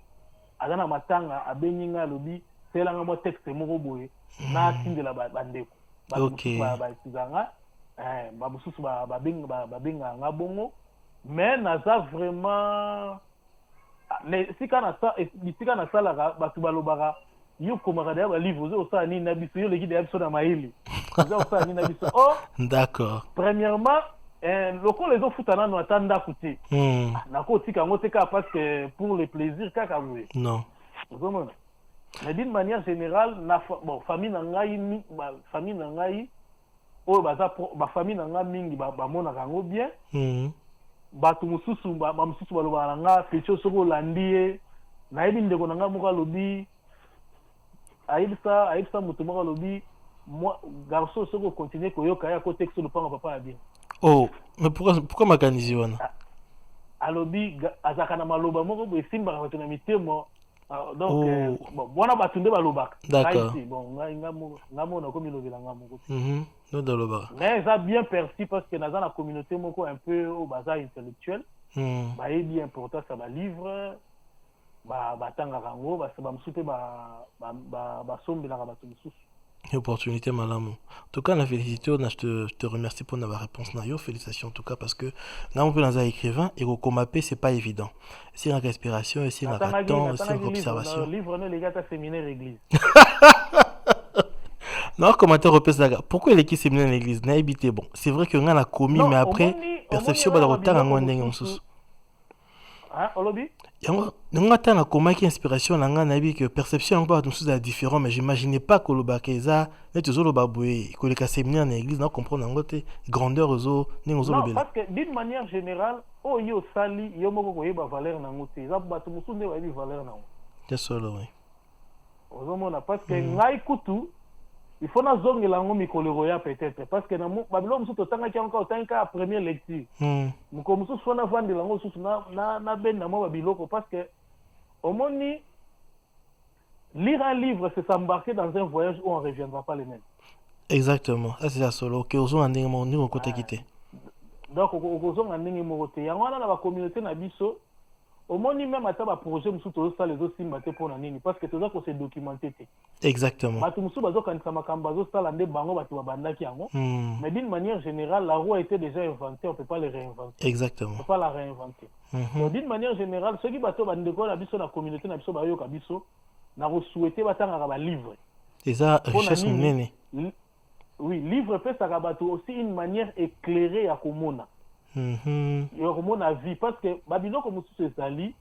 Azana matanga abenyinga lobi selanga mo texte moko boye na tindela bandeko. Ok. Ba babususu babenga nga bongo mais naza vraiment sika na salaka batu balobaka yo komaka da ba livre zo sa ni na biso yo leki da biso na maili zo sa ni na biso oh d'accord. Premièrement loko les autres futana no atanda kuti na ko tika ngo teka parce que pour le plaisir kaka boye non vraiment mais d'une manière générale na famille na ngai oyo bafamille na nga mingi bamonaka yango bien bato mosusu bamosusu balobaka na nga petio soki olandi ye nayebi ndeko na nga moko alobi ayebisa moto moko alobi garçon soki okontinue koyoka ye akotekisa lopango papa ya bien. Oh, mais pourquoi makanisi wana alobi azalaka na maloba moko boye esimbaka bato na mitemo. Donc bona bato nde balobaka. D'accord. Bon nga mona komi lobela nga moko. Non de loba. Mais ça bien perçu parce que dans la communauté moko un peu au bazar intellectuel. Ba est bien important ça ba livre ba tanga rango ba msupe ba sombela ka bato mususu. Opportunité malamu. En tout cas, la félicité, je te remercie pour la réponse. Félicitations en tout cas parce que là on peut dans un écrivain et au comapé c'est pas évident. C'est une respiration, c'est un temps, c'est une observation. Livre les gars séminaire église. Non, commentaire au PSAGA. Pourquoi il est qui séminaire l'église n'a habité bon. C'est vrai que on a commis mais après perception va de retard en ngondeng sous. Hein, Olobi? On attend la comment qui inspiration la ngana que perception encore tout ça différent mais j'imaginais pas que le bakeza net zo lo baboué que le séminaire en église n'a comprendre en côté grandeur zo ningo non parce que d'une manière générale oh yo sali yo moko ko yeba valeur na ngote za bato musu nde wa valeur na ngo c'est solo oui ozomona parce que ngai kutu il faut na zongela ngo mikolo ya peut-être parce que na babilo musu totanga ki encore tanga première lecture muko musu sona vandela ngo susu na ben na mo babiloko parce que au moni lire un livre c'est s'embarquer dans un voyage où on reviendra pas les mêmes. Exactement, ça c'est ça solo que ozo andinga mo ni côté quitter. Donc ozo andinga mo côté yango na ba communauté na biso au moni même ata ba projet musu to ça les autres simbaté pour na nini parce que toza ko se documenter. Exactement. Bato musu bazo kanisa makamba zo sala nde bango bato babandaki yango mais d'une manière générale la roue a été déjà inventée, on peut pas le réinventer. Exactement. On peut pas la réinventer. Donc d'une manière générale ceux qui bato bandeko na biso na communauté na biso ba yoka biso na ko souhaiter batanga ba livre. Et ça richesse nene. Oui, livre fait ça bato aussi une manière éclairée à komona. Komona vie parce que babino comme musu sali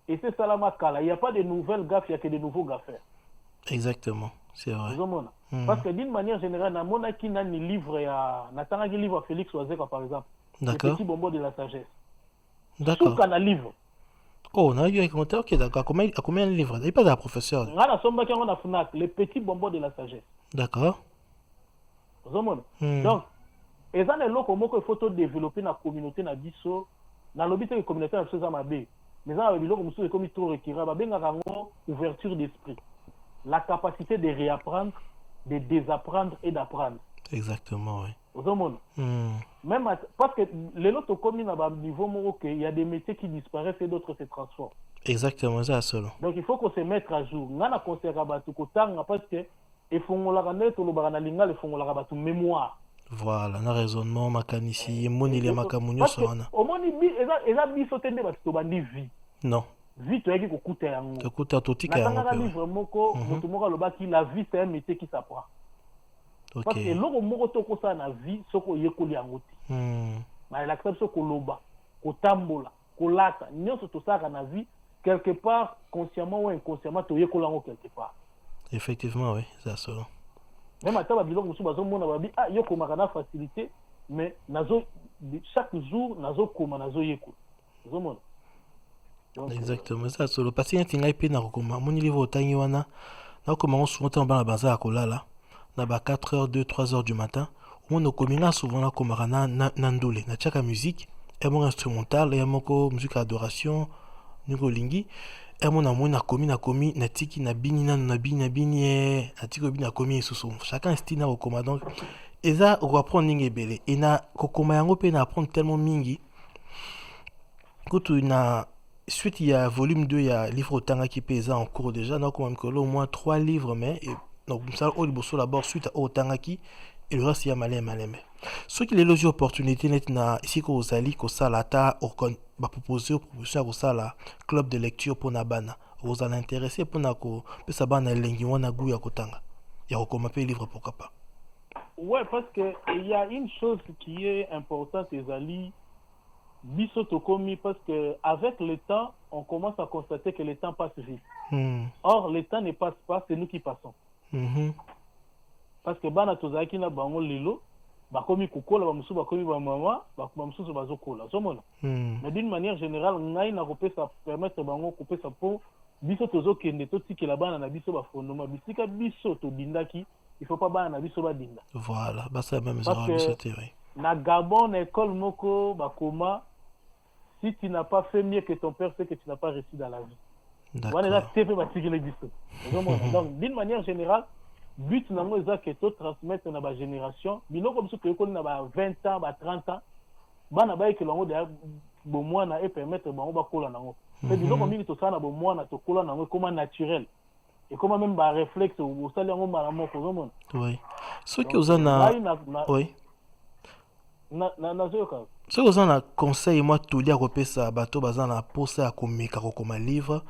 et c'est ça la makala, il y a pas de nouvelles gaffes, il y a que de nouveaux gaffeurs. Exactement, c'est vrai. Parce que d'une manière générale, na mona ki na ni livre ya natanga ki livre Félix Oazeka par exemple. D'accord. Le petit bonbon de la sagesse. D'accord. Tout na livre. Oh, on a eu un commentaire, ok, d'accord. Combien de livres? Il n'y a pas de professeur. On a somba qui on a FNAC, le petit bonbon de la sagesse. D'accord. Donc, et ça, il faut développer la communauté na biso, na lobby de la communauté na chose mabe. Mais ça, il faut comme trop requérir, ouverture d'esprit, la capacité de réapprendre, de désapprendre et d'apprendre. Exactement, oui. Même parce que les autres communes à niveau il y a des métiers qui disparaissent et d'autres se transforment. Exactement, ça solo. Donc il faut qu'on se mette à jour. On a conseillé parce que il faut la mémoire. Voilà, na raisonnement makanisi, moni le makamunyo sana. Au moni eza biso tende ba to bandi vie. Non. Vie to yaki kokuta yango. Kokuta totika yango. Na livre moko, moto moko lobaki la vie c'est un métier qui s'apprend. Parce que loko moko to ko sa na vie soko yekoli yango ti. Na relaxation soko loba, ko tambola, ko lata, nyonso to saka na vie quelque part consciemment ou inconsciemment to yekola yango quelque part. Effectivement, oui, ça solo. Même à biloko musu bazomona babi yo komaka na facilité mais nazo chaque jour nazo koma nazo yeko zomona exactement ça solo parce que tinga ipe na kokoma moni livre otangi wana Na comment souvent on va baza à kolala. Na ba 4h, 2, 3h du matin. On a commis souvent la komarana nandole. Na chaka musique. Et mon instrumental, et mon musique adoration. Nuko lingi. Et mon amour na komi na tiki na bini na bini na tiki bini na komi susu. Chacun style na okoma donc. Et ça on va apprendre ninge belé. Et na kokoma yango pe na apprendre tellement mingi. Quand na suite il y a volume 2 il y a livre otanga qui pèse en cours déjà donc on a au moins 3 livres mais donc ça au liboso d'abord suite au otanga qui et le reste il y a malin ce qui les loger opportunité net na ici ko zali ko salata au ba proposer proposition ko sala club de lecture pour na bana vous allez intéresser pour na ko pesa bana lengi wana gu ya kotanga ya ko ma livre pourquoi pas. Ouais, parce que il y a une chose qui est importante les amis biso tokomi parce que avec le temps on commence à constater que le temps passe vite. Or le temps ne passe pas, c'est nous qui passons. Parce que bana tozaki na bango lelo bakomi kokola bamusu bakomi ba mama bamusu bazokola somona. Mais d'une manière générale ngai na kopesa permettre bango kopesa po biso tozokende totikela bana na biso ba fondement bisika biso to bindaki il faut pas bana na biso ba dinda. Voilà, bah ça même ça c'était oui. Na Gabon na école moko bakoma si tu n'as pas fait mieux que ton père, c'est que tu n'as pas réussi dans la vie. D'accord. Donc, d'une manière générale, but nango eza que to transmettre na ba génération, bino comme ce que ko na ba 20 ans, ba 30 ans, bana ba ekelango de bo mwana et permettre bango ba kola nango. Mais bino comme mingi to sana bo mwana to kola nango comme naturel. Et comme même ba réflexe au sali yango malamo ko zomona. Oui. Ce que vous en a oui. Na zoyoka. Ce que vous en a conseil moi tout lire repesa bato bazana posa komeka kokoma livre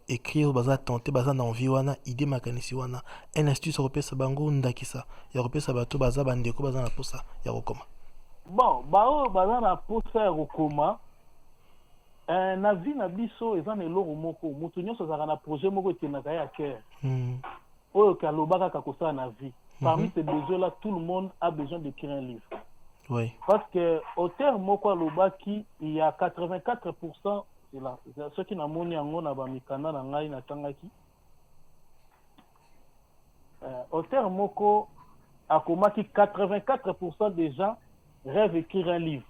écrire baza tenter bazana envie wana idée makanisi wana un astuce repesa bango ndakisa ya repesa bato baza bandeko bazana posa ya kokoma. Bon, bao bazana posa ya kokoma na vie na biso ezana eloko moko mutu nyonso zaka na projet moko etenaka ya cœur. Oyo kalobaka kakosala na vie. Parmi ces besoins là tout le monde a besoin d'écrire un livre. Oui. Parce que au terme moko lobaki il y a 84% c'est là ceux qui na moni yango na ba mikanda na ngai na tangaki au terme moko akomaki 84% des gens rêvent d'écrire un livre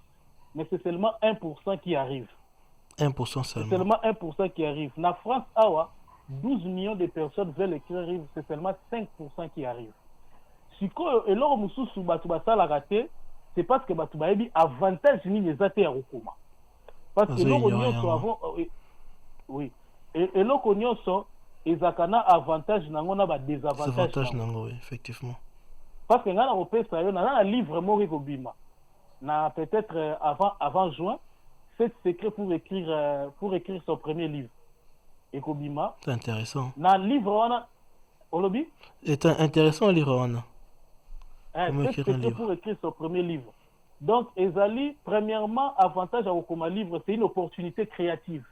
mais c'est seulement 1% qui arrive. 1% seulement. C'est seulement 1% qui arrive. Na France awa 12 millions de personnes veulent écrire un livre, c'est seulement 5% qui arrive. Siko eloko mususu batu basala raté c'est parce que batu baebi avantage ni les até ya kokoma parce que loko nyonso avant oui et loko nyonso ezakana avantage nango na ba désavantage nango oui effectivement parce que ngana opesa yo na livre moko kobima na peut-être avant juin 7 secrets pour écrire son premier livre et kobima c'est intéressant na livre wana olobi c'est intéressant livre wana pour écrire son premier livre. Donc, Ezali, premièrement, avantage à Okoma livre, c'est une opportunité créative.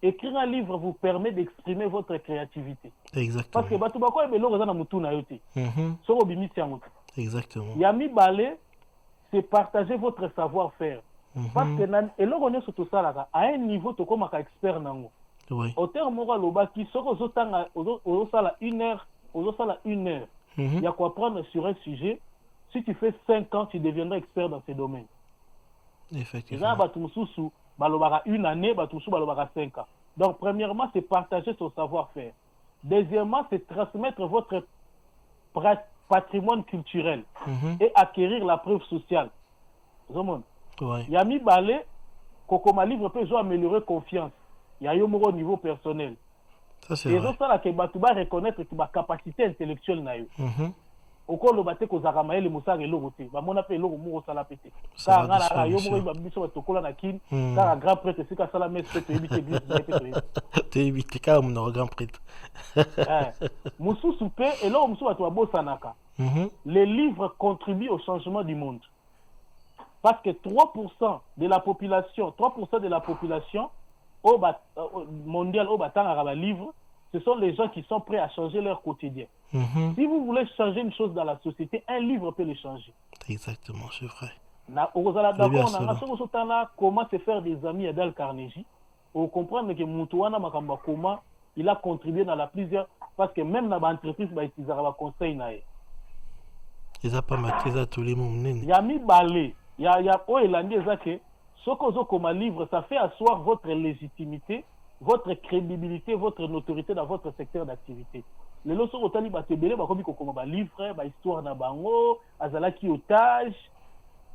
Écrire un livre vous permet d'exprimer votre créativité. Exactement. Parce que Batubako est bello dans mutu na yote. Soro bimisi yangoto. Exactement. Yami balé, c'est partager votre savoir-faire. Parce que eloko nyoso to salaka à un niveau to komaka expert nango. Oui. Au terme moko lobaki soko zotanga ozosala 1 heure, il y a quoi prendre sur un sujet. Si tu fais 5 ans, tu deviendras expert dans ces domaines. Effectivement. Balobara 1 année, balobara 5 ans. Donc, premièrement, c'est partager son savoir-faire. Deuxièmement, c'est transmettre votre patrimoine culturel et acquérir la preuve sociale. Yami Balé, Kokoma livre peut améliorer confiance. Il y a eu au niveau personnel. Ça, c'est et vrai. ça, que Batouba reconnaître que ma capacité intellectuelle n'a eu. Oko lo bate ko zakama ele musanga eloko te ba mona pe eloko moko sala pete ka ngala yo moko ba biso batokola na kin ka grand prêtre sika sala messe pe ebite église te ebite ka mon grand prêtre mususu pe eloko mususu bato babosanaka les livres contribuent au changement du monde parce que 3% de la population mondiale au batanga ba livre ce sont les gens qui sont prêts à changer leur quotidien. Si vous voulez changer une chose dans la société, un livre peut le changer. Exactement, c'est vrai. Comment se faire des amis à Dal Carnegie. Vous comprenez que Moutouana Makamba Koma, il a contribué dans la plusieurs, parce que même dans l'entreprise, il utilise le conseil. Ils n'ont pas maté tous les mots. Il y a mis balai, il y a que ce que vous comme livre, ça fait asseoir votre légitimité, votre crédibilité, votre notoriété dans votre secteur d'activité. Les lois sont autant libres, c'est belé, comme livre, histoire na bango, azalaki otage,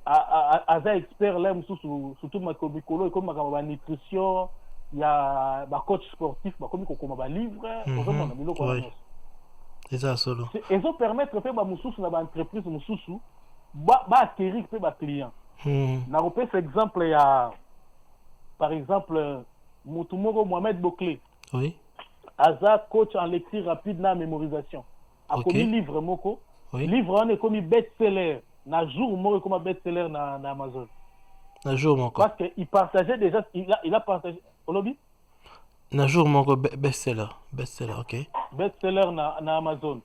aza expert là, surtout ma comicolo, comme ma nutrition, il y a ma coach sportif, comme livre, c'est ça solo. Et ça permet de faire des entreprises, acquérir des clients. Na repère cet exemple, il y a par exemple Mohamed Bouclé. Oui. Aza coach en lecture rapide na mémorisation. A commis livre moko. Oui. Livre on est comme best-seller. Na jour moko comme best-seller na Amazon. Na jour moko. Parce que il partageait déjà, il a partagé. Olobi? Na jour moko best-seller, OK. Best-seller na Amazon.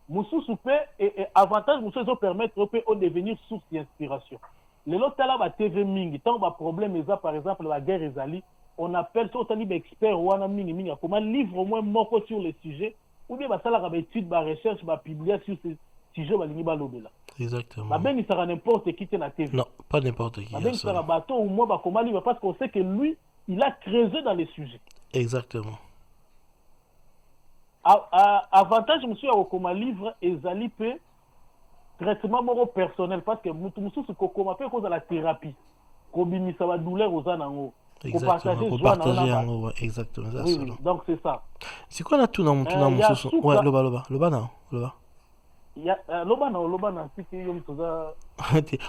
Moussou soupé et avantage moussou zo permettre de devenir source d'inspiration. Les autres là ba TV mingi tant ba problème eza par exemple la guerre ezali, on appelle ça tani ba expert wana mingi comment livre au moins moko sur le sujet ou bien ba sala ba étude ba recherche ba publier sur ce sujet ba lingi ba lobela. Exactement. Ba ben il sera n'importe qui na TV. Non, pas n'importe qui. Ba ben il sera bateau ou moi ba comment livre parce qu'on sait que lui il a creusé dans les sujets. Exactement. Avantage monsieur au comme livre ezali pe traitement moro personnel parce que mutu mususu kokoma pe cause de la thérapie kobimisa ba douleur aux anango ko partager yango exactement ça. Oui, donc c'est ça. C'est quoi la tuna mususu ouais loba na ya loba na siki yo mtoza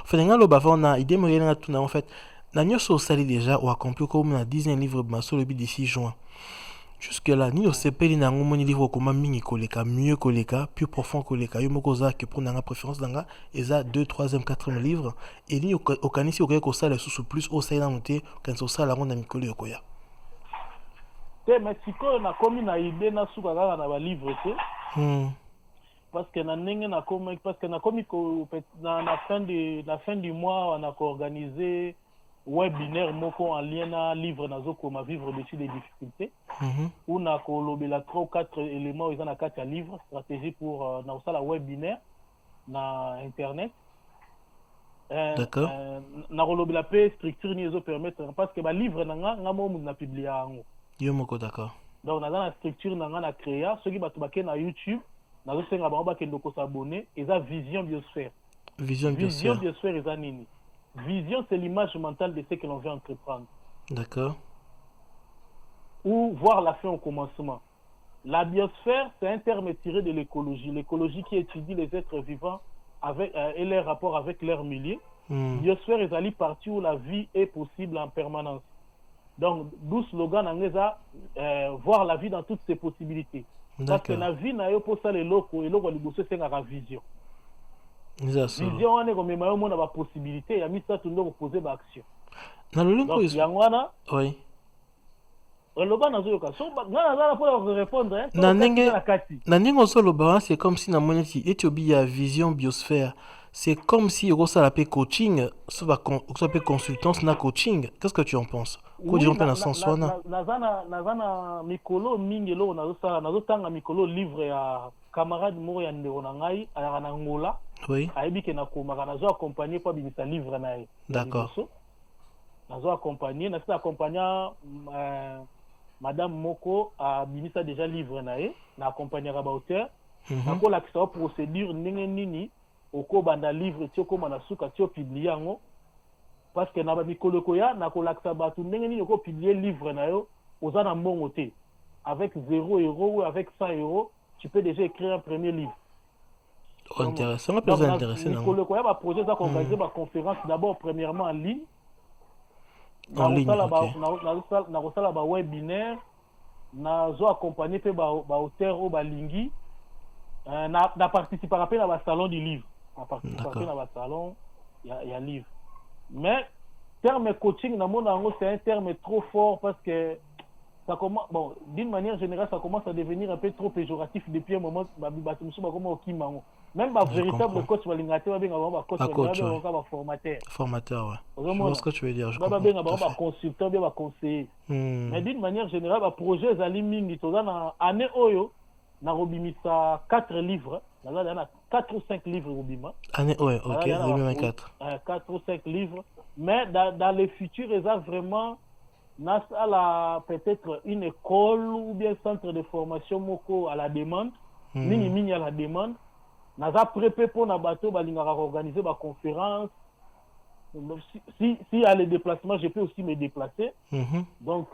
fenga loba fa na idée moyenne na tuna en fait na nyoso sali déjà ou accompli comme na 10e livre masolo bi d'ici juin. Jusque là, ni au CP, ni un livre comme mini koleka, mieux koleka, plus profond koleka. Yo mokoza que pour n'anga préférence d'anga, et ça 2, 3e, 4e livre. Et ni au kanisi au koya ça les sous plus au ça noté quand ça ça la ronde mikolo yokoya. Te mais siko na komi na idée na suka kaka na ba livre te. Parce que na ninge na komi parce que na komi ko na fin du mois on a organisé webinaire moko en lien na livre nazo koma vivre dessus des difficultés ou na ko lobela 3 ou 4 éléments ils en a 4 livres stratégie pour na ça la webinaire na internet d'accord na ko lobela pe structure ni zo permettre parce que ba livre nga mo na publier ngo yo moko d'accord donc na la structure na créer ceux qui ba tubaké na YouTube nazo senga ba kendo ko s'abonner et ça vision biosphère eza nini. Vision, c'est l'image mentale de ce que l'on veut entreprendre. D'accord. Ou voir la fin au commencement. La biosphère, c'est un terme tiré de l'écologie. L'écologie qui étudie les êtres vivants avec, et leurs rapports avec leur milieu. Biosphère est allée partie où la vie est possible en permanence. Donc, d'où slogan anglais voir la vie dans toutes ses possibilités. Parce que la vie n'a pas ça les locaux et locaux c'est une vision. Vision on est comme même on a la possibilité il y a mis ça tout le monde poser l'action. Donc yangwana oui. Loba nazo yoka so na pour répondre hein. Naningo solo ba c'est comme si na moneti Ethiopie ya vision biosphère. C'est comme si on ça l'appelle coaching, ça va consultance na coaching. Qu'est-ce que tu en penses? Ko di on peut dans sens wana. Nazana mikolo mingelo nazo tanga mikolo livre ya camarade moko ya ndeko na ngai ala na Angola. Oui. Aibi ke na komaka nazo accompagner pa bimisa livre na ye. D'accord. Nazo accompagner madame moko a bimisa déjà livre na ye na accompagner ba auteur. Na ko la procédure ndenge nini oko banda livre ti ko mana suka ti publier ngo parce que na ba mikolo koya na ko laksa ba tu ndenge nini oko publier livre na yo ozana mbongo te avec 0 € ou avec 100 €, tu peux déjà écrire un premier livre. Oh, intéressant, on peut s'intéresser. Le projet d'organiser ma conférence d'abord premièrement en ligne. En ligne. Na resala ba webinaire, na zo accompagner pe ba auteur ou ba lingi. Na participer à la salon du livre. Na participer à la salon il y a livre. Mais terme coaching na mon c'est un terme trop fort parce que ça commence, bon, d'une manière générale, ça commence à devenir un peu trop péjoratif depuis un moment. Même ma véritable coach, formateur. Formateur, ouais. Je vois ce que tu veux dire. Je comprends. Consultant, bien conseiller. Mais d'une manière générale, le projet Zali Mingi, dans l'année Oyo, na robimisa 4 livres. Là, il y a 4 ou 5 livres robima. Année Oyo, ok, 2024. 4 ou 5 livres. Mais dans le futur, il y a vraiment peut-être une école ou bien centre de formation moko à la demande. Mini à la demande. Naza préparé pour na bateau balingara organiser ma conférence. Si y a les déplacements, je peux aussi me déplacer. Donc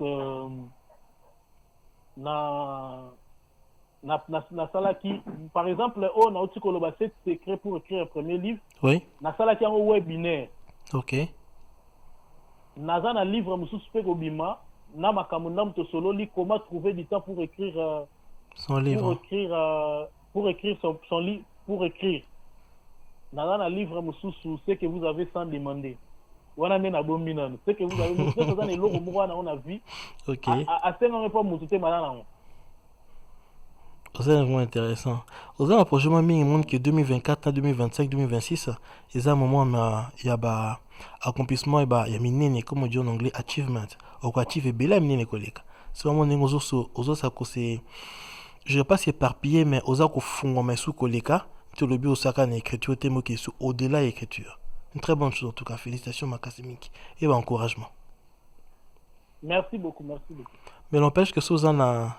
na sala qui, par exemple, on a aussi collaboré secret pour écrire un premier livre. Oui. Na sala qui en webinaire. Ok. Naza na livre mususu pe kobima na makamunda mto solo li comment trouver du temps pour écrire son livre. Pour écrire son livre. Pour écrire. Dans un livre, c'est que vous avez sans demander. C'est que vous avez on a vu. Ok. C'est vraiment intéressant. Aux ans prochainement, il y a que 2024, 2025, 2026, il y a un moment il y a accomplissement, il y a minene, comme on dit en anglais, achievement. Ou achieve bela minene collègue. C'est vraiment des choses ça je ne sais pas si éparpillé, mais aux gens qui font mais sous collègue. Tu le but au sacan écriture thème qui est au-delà de l'écriture. Une très bonne chose en tout cas. Félicitations Makasimiki et encouragement. Merci beaucoup, merci beaucoup. Mais n'empêche que si on a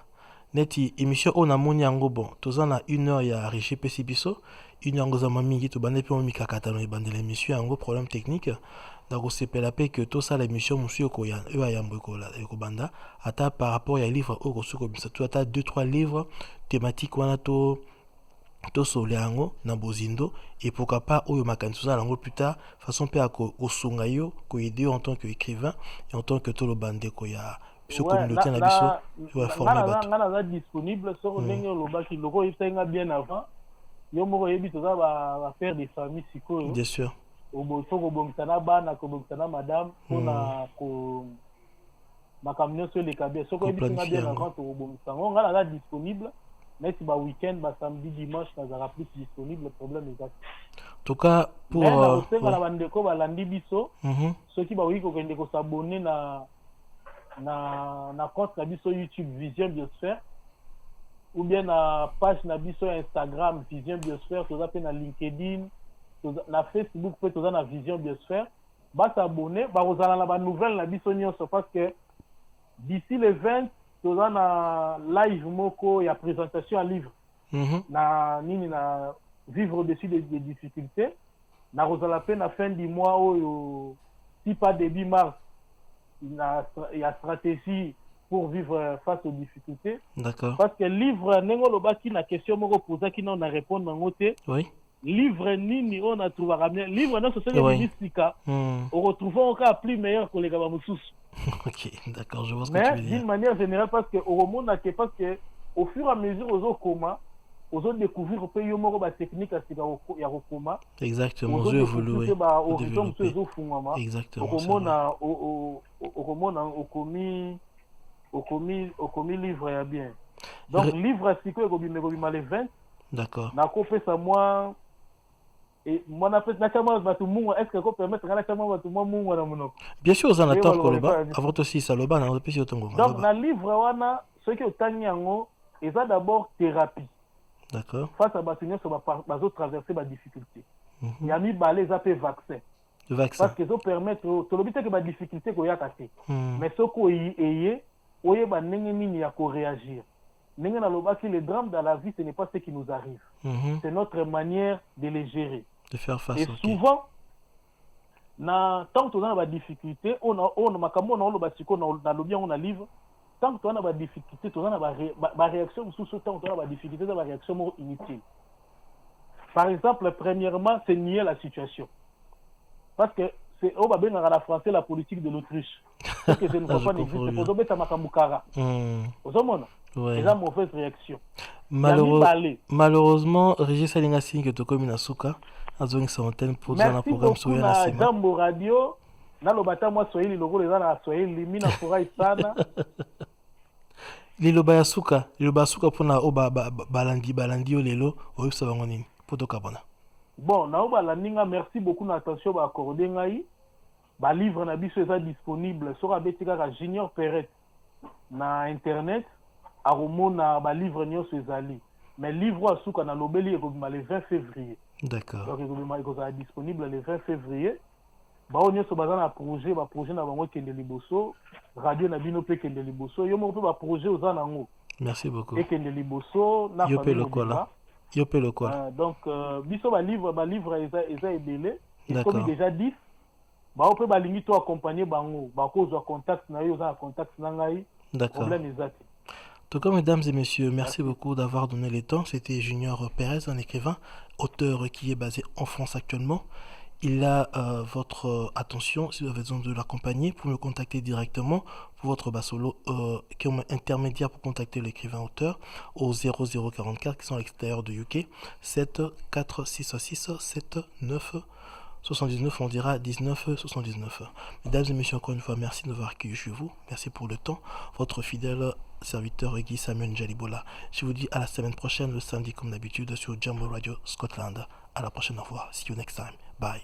une émission on a moni ango bon, tous on a 1 heure il y a Riché Pesibiso, 1 heure en Zamami to bande puis on mika katano et bande l'émission ango problème technique. Donc c'est pour la paix que tout ça l'émission monsieur ko ya yambo ko la ko banda ata par rapport à livre au ko ça tu as 2-3 livres thématiques wana to soleango na bozindo et pourquoi pas oyo makanisa lango plus tard façon pe ako osunga yo ko aider en tant qu'écrivain et en tant que tolo bande ko ya biso communauté na biso tu vas former bato ngana disponible sur ndenge loba ki loko ifenga bien avant yo moko yebi to va faire des familles siko bien sûr au faut bomtana bana ko bomtana madame pona ko makamnyo sur les cabines soko yebi nga bien avant to bomtana ngana disponible. Mais si week-end, samedi, dimanche, ça sera plus disponible, le problème est ça. En tout cas, pour... ceux qui vont s'abonner na compte YouTube Vision Biosphère, ou bien na page na Instagram Vision Biosphère, tout ça na LinkedIn, na Facebook, tout ça na Vision Biosphère, s'abonner, vous allez la nouvelle na parce que d'ici le 20, toza na live moko ya présentation à livre na nini na vivre au-dessus des difficultés na rozala pe na fin du mois oyo si pas début mars il y a stratégie pour vivre face aux difficultés. D'accord. Parce que livre nengo lobaki na question moko posa ki na répondre nango te. Oui. Livre nini on a trouvé bien livre na société mystica on retrouve encore plus meilleur que les gars mususu. Ok, d'accord, je vois ce que tu veux dire. Mais d'une manière générale, parce que parce que au fur et à mesure aux coma, aux autres découvrir au pays au technique à ce qu'il y a au coma. Exactement, je évoluer. Exactement. Au commis livre ya bien. Donc livre à siko et les 20. D'accord. Na ko pesa moi et moi na peut na chama ba tout monde est-ce que ko permettre na chama ba tout monde na monoko. Bien sûr on attend koloba avant aussi ça loba na pesi otongo. Donc na livre wana ce qui otani yango et ça d'abord thérapie. D'accord. Face à batunyo sur bazo traverser ba difficulté. Ya mi balé za pe vaccin. Le vaccin. Parce que ça permettre to lobite que ba difficulté ko ya kate. Mais ce ko yé oye ba ndenge nini ya ko réagir. Le drame dans la vie, ce n'est pas ce qui nous arrive. C'est notre manière de les gérer. De faire face. Et souvent, tant que tu as des difficultés, on a livre, tant que tu as des difficultés, tu as des réactions, sous ce temps, tu as des difficultés, tu as des réactions inutiles. Par exemple, premièrement, c'est nier la situation. Parce que c'est au Babé la français la politique de l'autruche. Ce que je ne vois pas n'existe. Pour Dobé Tamakamukara. C'est la mauvaise réaction. Malheureusement, Régis Salinga Singh que tu commis na Souka, a zone centaine pour un programme sur la semaine. Merci beaucoup na Radio. Na lobata moi Swahili logo les na Swahili mina furahi sana. Lilo Bayasuka pour na balandi o lelo o yebisa bango nini po tokabona. Bon, na balandinga, merci beaucoup na attention ba accordé ngai. Ba livre na biso eza disponible sur abetika ka Junior Perret na internet aromona ba livre nyonso ezali. Mais livre asuka na lobeli ekobima le 20 février. D'accord. Donc ekobima ekozala disponible le 20 février. Bao nyonso baza na projet na bango kende liboso, radio na bino pe kende liboso, yo mo pe ba projet oza nango. Merci beaucoup. Et kende liboso na yo pe lokola. Yo pe lokola. Donc biso ba livre eza ebele. Il D'accord. comme déjà 10. Bao pe ba lingi to accompagner bango, ba kozwa contact na yo za contact na ngai. D'accord. Problème ezati. En tout cas, mesdames et messieurs, merci beaucoup d'avoir donné le temps. C'était Junior Perez, un écrivain, auteur qui est basé en France actuellement. Il a votre attention si vous avez besoin de l'accompagner. Pour me contacter directement pour votre bassolo, qui est intermédiaire pour contacter l'écrivain auteur au 0044 qui sont à l'extérieur de UK 7 4 6 6 7 9 79, on dira 19 79. Mesdames et messieurs, encore une fois, merci de nous avoir accueillis chez vous. Merci pour le temps. Votre fidèle serviteur Guy Samuel Jalibola. Je vous dis à la semaine prochaine, le samedi comme d'habitude, sur Jambo Radio Scotland. À la prochaine, au revoir. See you next time. Bye.